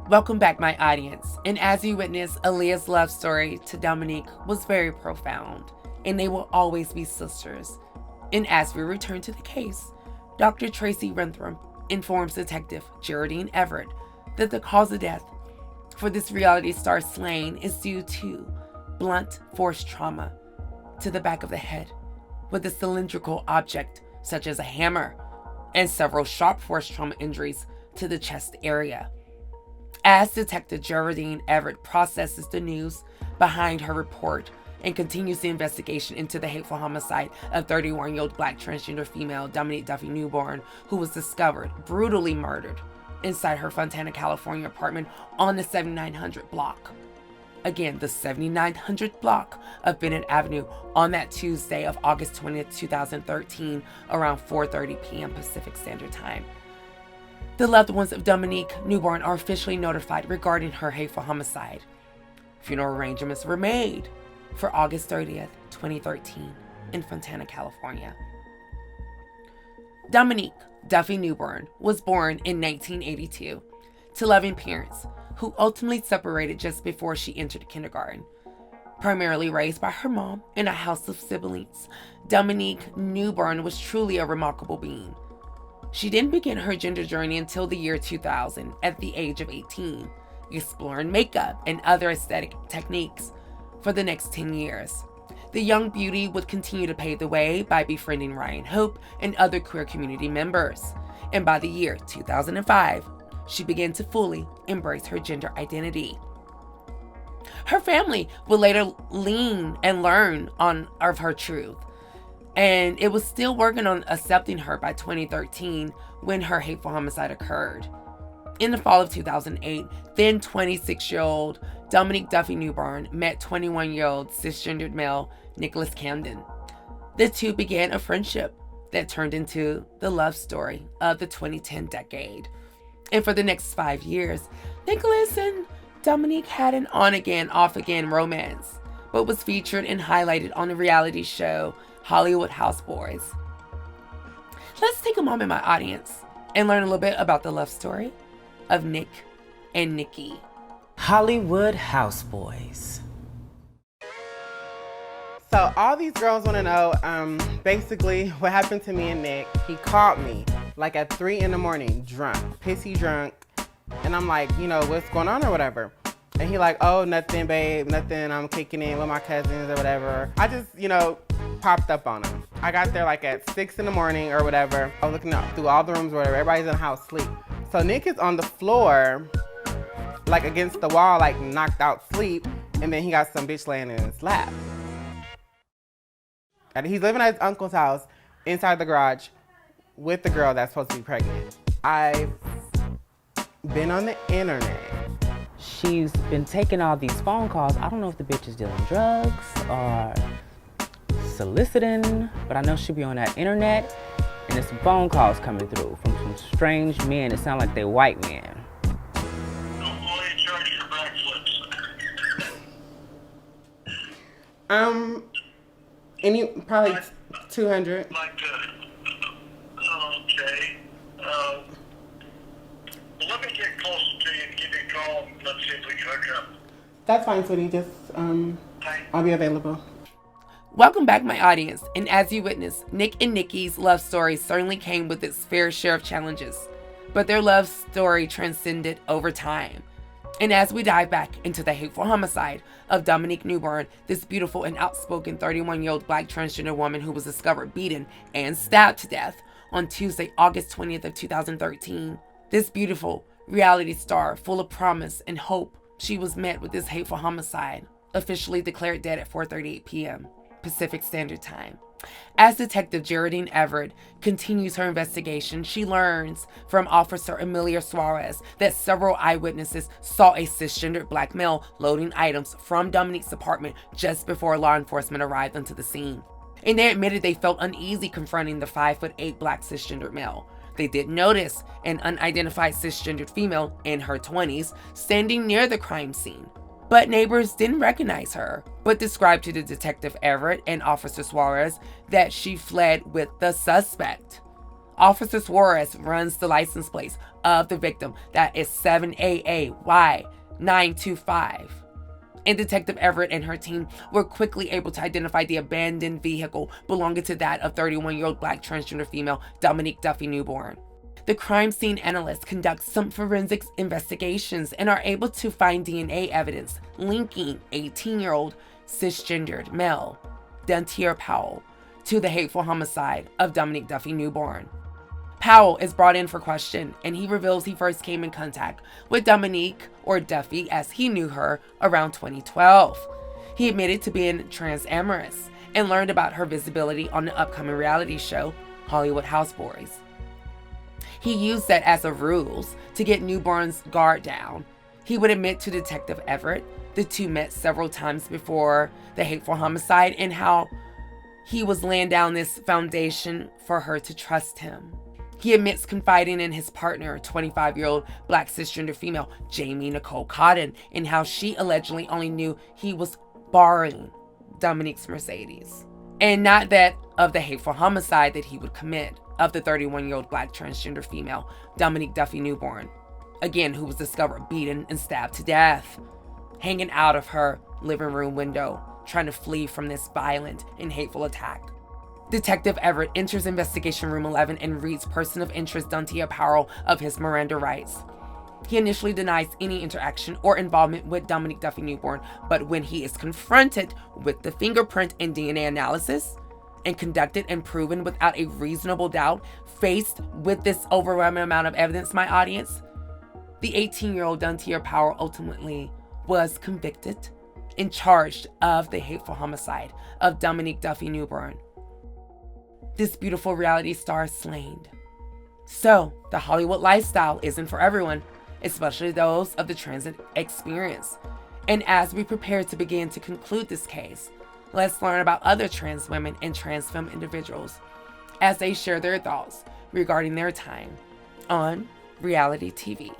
Welcome back, my audience. And as you witnessed, Aaliyah's love story to Domonique was very profound, and they will always be sisters. And as we return to the case, Dr. Tracy Rentham informs Detective Geraldine Everett that the cause of death for this reality star slain is due to blunt force trauma to the back of the head with a cylindrical object such as a hammer, and several sharp force trauma injuries to the chest area. As Detective Geraldine Everett processes the news behind her report and continues the investigation into the hateful homicide of 31-year-old Black transgender female Domonique Duffy Newburn, who was discovered brutally murdered inside her Fontana, California apartment on the 7900 block. Again, the 7900 block of Bennett Avenue on that Tuesday of August 20th, 2013, around 4:30 p.m. Pacific Standard Time. The loved ones of Domonique Newburn are officially notified regarding her hateful homicide. Funeral arrangements were made for August 30th, 2013 in Fontana, California. Domonique Duffy Newburn was born in 1982 to loving parents who ultimately separated just before she entered kindergarten. Primarily raised by her mom in a house of siblings, Domonique Newburn was truly a remarkable being. She didn't begin her gender journey until the year 2000 at the age of 18, exploring makeup and other aesthetic techniques for the next 10 years. The young beauty would continue to pave the way by befriending Ryan Hope and other queer community members. And by the year 2005, she began to fully embrace her gender identity. Her family would later lean and learn of her truth. And it was still working on accepting her by 2013 when her hateful homicide occurred. In the fall of 2008, then 26-year-old Domonique Duffy Newburn met 21-year-old cisgendered male Nicholas Camden. The two began a friendship that turned into the love story of the 2010 decade. And for the next 5 years, Nicholas and Domonique had an on-again, off-again romance, but was featured and highlighted on the reality show Hollywood Houseboys. Let's take a moment, my audience, and learn a little bit about the love story of Nick and Nikki. Hollywood Houseboys. So all these girls want to know, basically what happened to me and Nick. He called me like at 3 a.m, drunk, pissy drunk. And I'm like, what's going on or whatever. And he like, oh, nothing, babe, nothing. I'm kicking in with my cousins or whatever. I just, popped up on him. I got there like at 6 a.m. or whatever. I was looking up through all the rooms or whatever. Everybody's in the house sleep. So Nick is on the floor, like against the wall, like knocked out sleep. And then he got some bitch laying in his lap. And he's living at his uncle's house inside the garage with the girl that's supposed to be pregnant. I've been on the internet. She's been taking all these phone calls. I don't know if the bitch is dealing drugs or soliciting, but I know she'll be on that internet and there's some phone calls coming through from some strange men. It sound like they white men. Only charge for backflips. Probably 200. Like, okay. Let me get closer to you and give you a call. Let's see if we can hook up. That's fine, sweetie. Just, I'll be available. Welcome back, my audience, and as you witnessed, Nick and Nikki's love story certainly came with its fair share of challenges, but their love story transcended over time. And as we dive back into the hateful homicide of Domonique Newburn, this beautiful and outspoken 31-year-old Black transgender woman who was discovered beaten and stabbed to death on Tuesday, August 20th of 2013, this beautiful reality star full of promise and hope, she was met with this hateful homicide, officially declared dead at 4:38 p.m. Pacific Standard Time. As Detective Geraldine Everett continues her investigation, she learns from Officer Emilia Suarez that several eyewitnesses saw a cisgendered Black male loading items from Domonique's apartment just before law enforcement arrived onto the scene. And they admitted they felt uneasy confronting the 5'8" Black cisgendered male. They did notice an unidentified cisgendered female in her 20s standing near the crime scene. But neighbors didn't recognize her, but described to the Detective Everett and Officer Suarez that she fled with the suspect. Officer Suarez runs the license plate of the victim, that is 7AAY925. And Detective Everett and her team were quickly able to identify the abandoned vehicle belonging to that of 31-year-old Black transgender female Domonique Duffy Newburn. The crime scene analysts conduct some forensics investigations and are able to find DNA evidence linking 18-year-old cisgendered male Dontier Powell to the hateful homicide of Domonique Duffy Newburn. Powell is brought in for question, and he reveals he first came in contact with Domonique, or Duffy as he knew her, around 2012. He admitted to being transamorous and learned about her visibility on the upcoming reality show, Hollywood Houseboys. He used that as a ruse to get Newburn's guard down. He would admit to Detective Everett the two met several times before the hateful homicide and how he was laying down this foundation for her to trust him. He admits confiding in his partner, 25-year-old Black cisgender female Jamie Nicole Cotton, and how she allegedly only knew he was borrowing Domonique's Mercedes, and not that of the hateful homicide that he would commit of the 31-year-old Black transgender female Domonique Duffy Newburn, again, who was discovered beaten and stabbed to death, hanging out of her living room window, trying to flee from this violent and hateful attack. Detective Everett enters investigation room 11 and reads person of interest Dontier Powell of his Miranda rights. He initially denies any interaction or involvement with Domonique Duffy Newburn, but when he is confronted with the fingerprint and DNA analysis, and conducted and proven without a reasonable doubt, faced with this overwhelming amount of evidence, my audience, the 18-year-old Dontier Powell ultimately was convicted and charged of the hateful homicide of Domonique Duffy Newburn. This beautiful reality star slain. So, the Hollywood lifestyle isn't for everyone, especially those of the trans experience. And as we prepare to begin to conclude this case, let's learn about other trans women and trans femme individuals as they share their thoughts regarding their time on reality TV.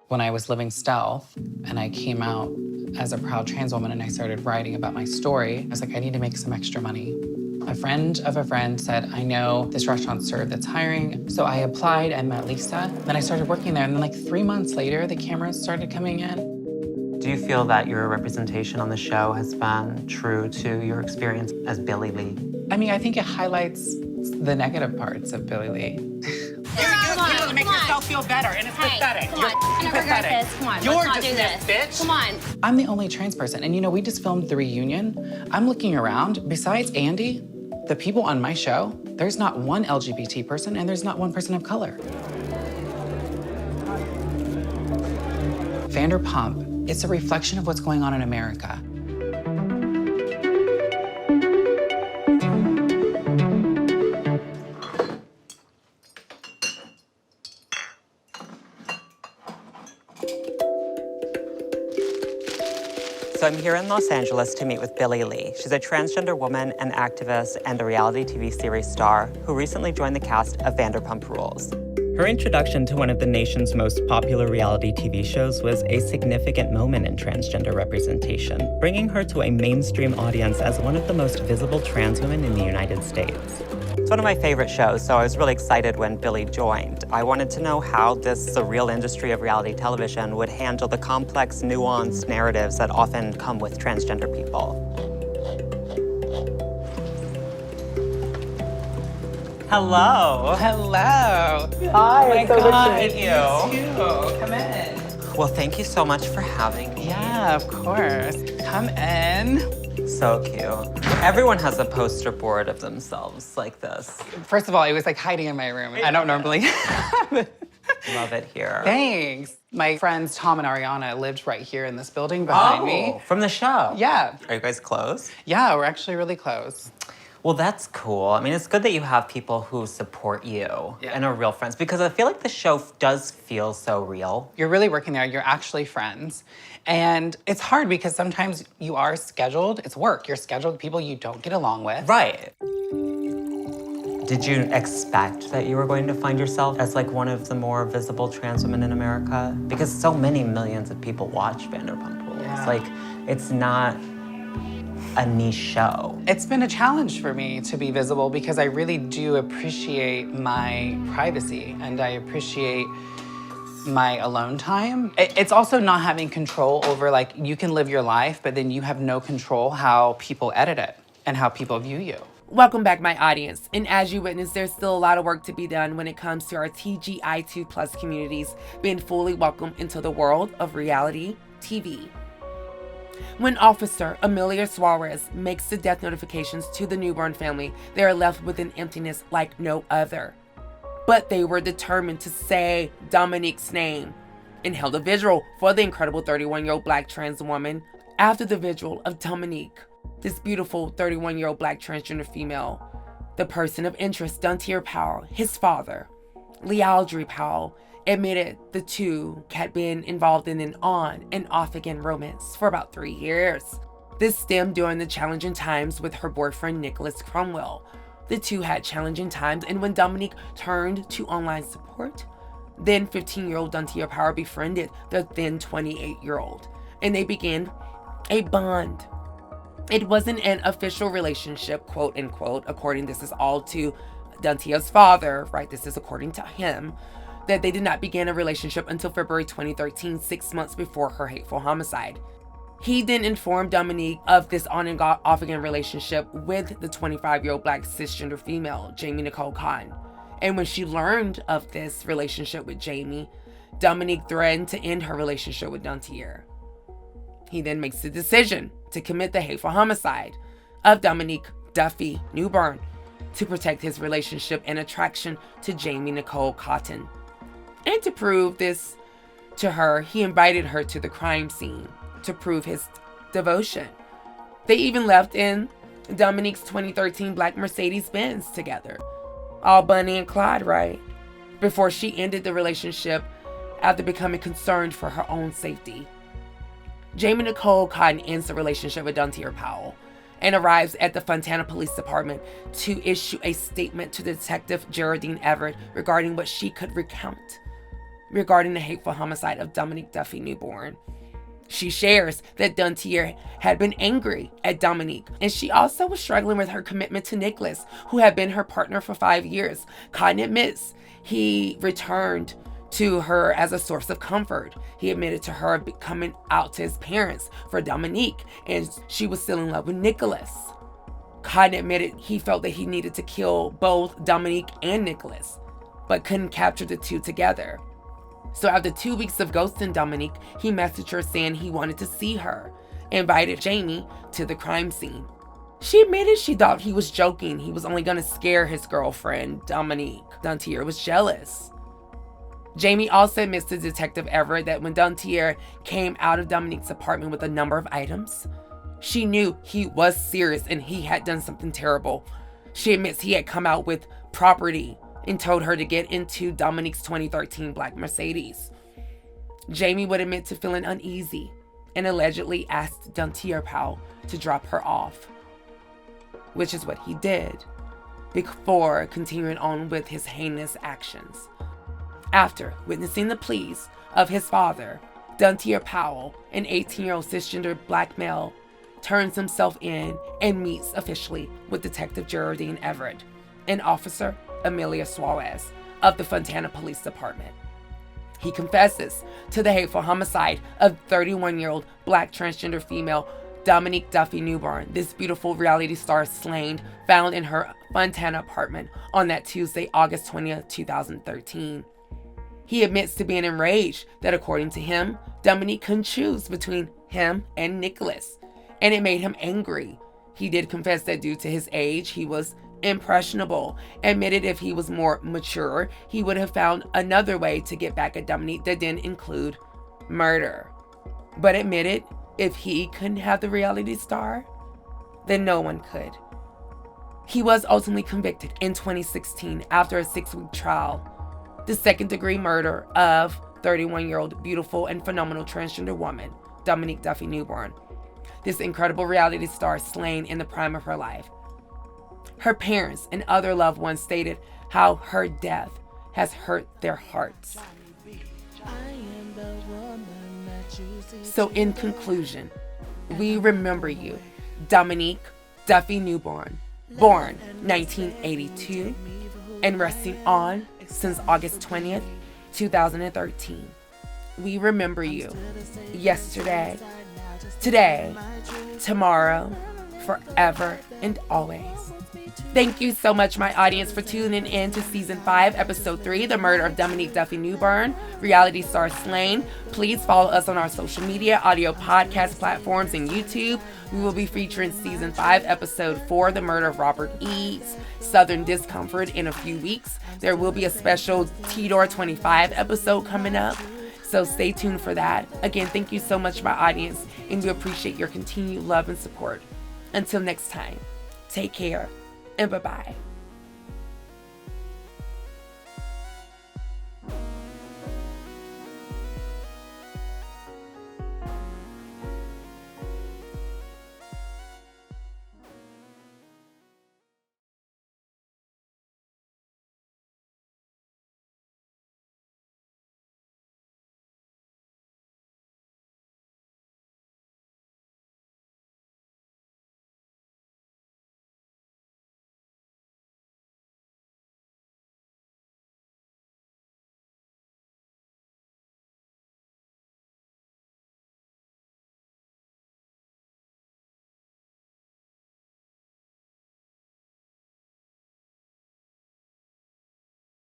When I was living stealth and I came out as a proud trans woman and I started writing about my story, I was like, I need to make some extra money. A friend of a friend said, I know this restaurant served that's hiring. So I applied and met Lisa. Then I started working there. And then like 3 months later, the cameras started coming in. Do you feel that your representation on the show has been true to your experience as Billie Lee? I mean, I think it highlights the negative parts of Billie Lee. You make yourself feel better, and it's pathetic. Come on, You're pathetic. Come on, You're let's not do dismissed, this. bitch. Come on. I'm the only trans person. And you know, we just filmed the reunion. I'm looking around. Besides Andy, the people on my show, there's not one LGBT person and there's not one person of color. Vanderpump, it's a reflection of what's going on in America. So I'm here in Los Angeles to meet with Billie Lee. She's a transgender woman, an activist, and a reality TV series star who recently joined the cast of Vanderpump Rules. Her introduction to one of the nation's most popular reality TV shows was a significant moment in transgender representation, bringing her to a mainstream audience as one of the most visible trans women in the United States. It's one of my favorite shows, so I was really excited when Billie joined. I wanted to know how this surreal industry of reality television would handle the complex, nuanced narratives that often come with transgender people. Hello. Hello. Hi, Oh my it's so good to God, meet you. You too. Come in. Well, thank you so much for having me. Yeah, of course. Come in. So cute. Everyone has a poster board of themselves like this. First of all, it was like hiding in my room. I don't normally Love it here. Thanks. My friends Tom and Ariana lived right here in this building behind me. From the show? Yeah. Are you guys close? Yeah, we're actually really close. Well, that's cool. I mean, it's good that you have people who support you and are real friends, because I feel like the show does feel so real. You're really working there. You're actually friends. And it's hard because sometimes you are scheduled. It's work. You're scheduled with people you don't get along with. Right. Did you expect that you were going to find yourself as like one of the more visible trans women in America? Because so many millions of people watch Vanderpump Rules. Yeah. Like, it's not a niche show. It's been a challenge for me to be visible because I really do appreciate my privacy and I appreciate my alone time. It's also not having control over, like, you can live your life, but then you have no control how people edit it and how people view you. Welcome back, my audience. And as you witness, there's still a lot of work to be done when it comes to our TGI2+ communities being fully welcomed into the world of reality TV. When Officer Amelia Suarez makes the death notifications to the Newburn family, they are left with an emptiness like no other. But they were determined to say Domonique's name and held a vigil for the incredible 31-year-old Black trans woman. After the vigil of Domonique, this beautiful 31-year-old Black transgender female, the person of interest, Dontier Powell, his father, Lealdry Powell, admitted the two had been involved in an on and off again romance for about 3 years. This stemmed during the challenging times with her boyfriend Nicholas Cromwell. The two had challenging times, and when Domonique turned to online support, then 15-year-old Dontier Powell befriended the then 28-year-old, and they began a bond. It wasn't an official relationship, quote unquote, according, this is all to Dontier's father, right? This is according to him, that they did not begin a relationship until February 2013, 6 months before her hateful homicide. He then informed Domonique of this on and off again relationship with the 25-year-old Black cisgender female, Jamie Nicole Cotton. And when she learned of this relationship with Jamie, Domonique threatened to end her relationship with Dontier. He then makes the decision to commit the hateful homicide of Domonique Duffy Newburn to protect his relationship and attraction to Jamie Nicole Cotton. And to prove this to her, he invited her to the crime scene to prove his devotion. They even left in Domonique's 2013 Black Mercedes-Benz together. All Bonnie and Clyde, right? Before she ended the relationship after becoming concerned for her own safety. Jamie Nicole Cotton ends the relationship with Dontier Powell and arrives at the Fontana Police Department to issue a statement to Detective Geraldine Everett regarding what she could recount regarding the hateful homicide of Domonique Duffy Newburn. She shares that Dontier had been angry at Domonique, and she also was struggling with her commitment to Nicholas, who had been her partner for 5 years. Cotton admits he returned to her as a source of comfort. He admitted to her coming out to his parents for Domonique, and she was still in love with Nicholas. Cotton admitted he felt that he needed to kill both Domonique and Nicholas, but couldn't capture the two together. So after 2 weeks of ghosting Domonique, he messaged her saying he wanted to see her, invited Jamie to the crime scene. She admitted she thought he was joking. He was only going to scare his girlfriend, Domonique. Dontier was jealous. Jamie also admits to Detective Everett that when Dontier came out of Domonique's apartment with a number of items, she knew he was serious and he had done something terrible. She admits he had come out with property and told her to get into Domonique's 2013 Black Mercedes. Jamie would admit to feeling uneasy and allegedly asked Dontier Powell to drop her off, which is what he did before continuing on with his heinous actions. After witnessing the pleas of his father, Dontier Powell, an 18-year-old cisgender black male, turns himself in and meets officially with Detective Geraldine Everett and Officer Amelia Suarez of the Fontana Police Department. He confesses to the hateful homicide of 31-year-old Black transgender female Domonique Duffy Newburn, this beautiful reality star slain, found in her Fontana apartment on that Tuesday, August 20th, 2013. He admits to being enraged that, according to him, Domonique couldn't choose between him and Nicholas, and it made him angry. He did confess that due to his age, he was impressionable, admitted if he was more mature, he would have found another way to get back at Domonique that didn't include murder. But admitted if he couldn't have the reality star, then no one could. He was ultimately convicted in 2016 after a 6-week trial. The second-degree murder of 31-year-old beautiful and phenomenal transgender woman, Domonique Duffy Newburn. This incredible reality star slain in the prime of her life. Her parents and other loved ones stated how her death has hurt their hearts. So in conclusion, we remember you, Domonique Duffy Newburn, born 1982 and resting on since August 20th, 2013. We remember you yesterday, today, tomorrow, forever, and always. Thank you so much, my audience, for tuning in to Season 5, Episode 3, The Murder of Domonique Duffy Newburn, Reality Star Slain. Please follow us on our social media, audio podcast platforms, and YouTube. We will be featuring Season 5, Episode 4, The Murder of Robert Eads, Southern Discomfort, in a few weeks. There will be a special T-Door 25 episode coming up, so stay tuned for that. Again, thank you so much, my audience, and we appreciate your continued love and support. Until next time, take care. And bye-bye.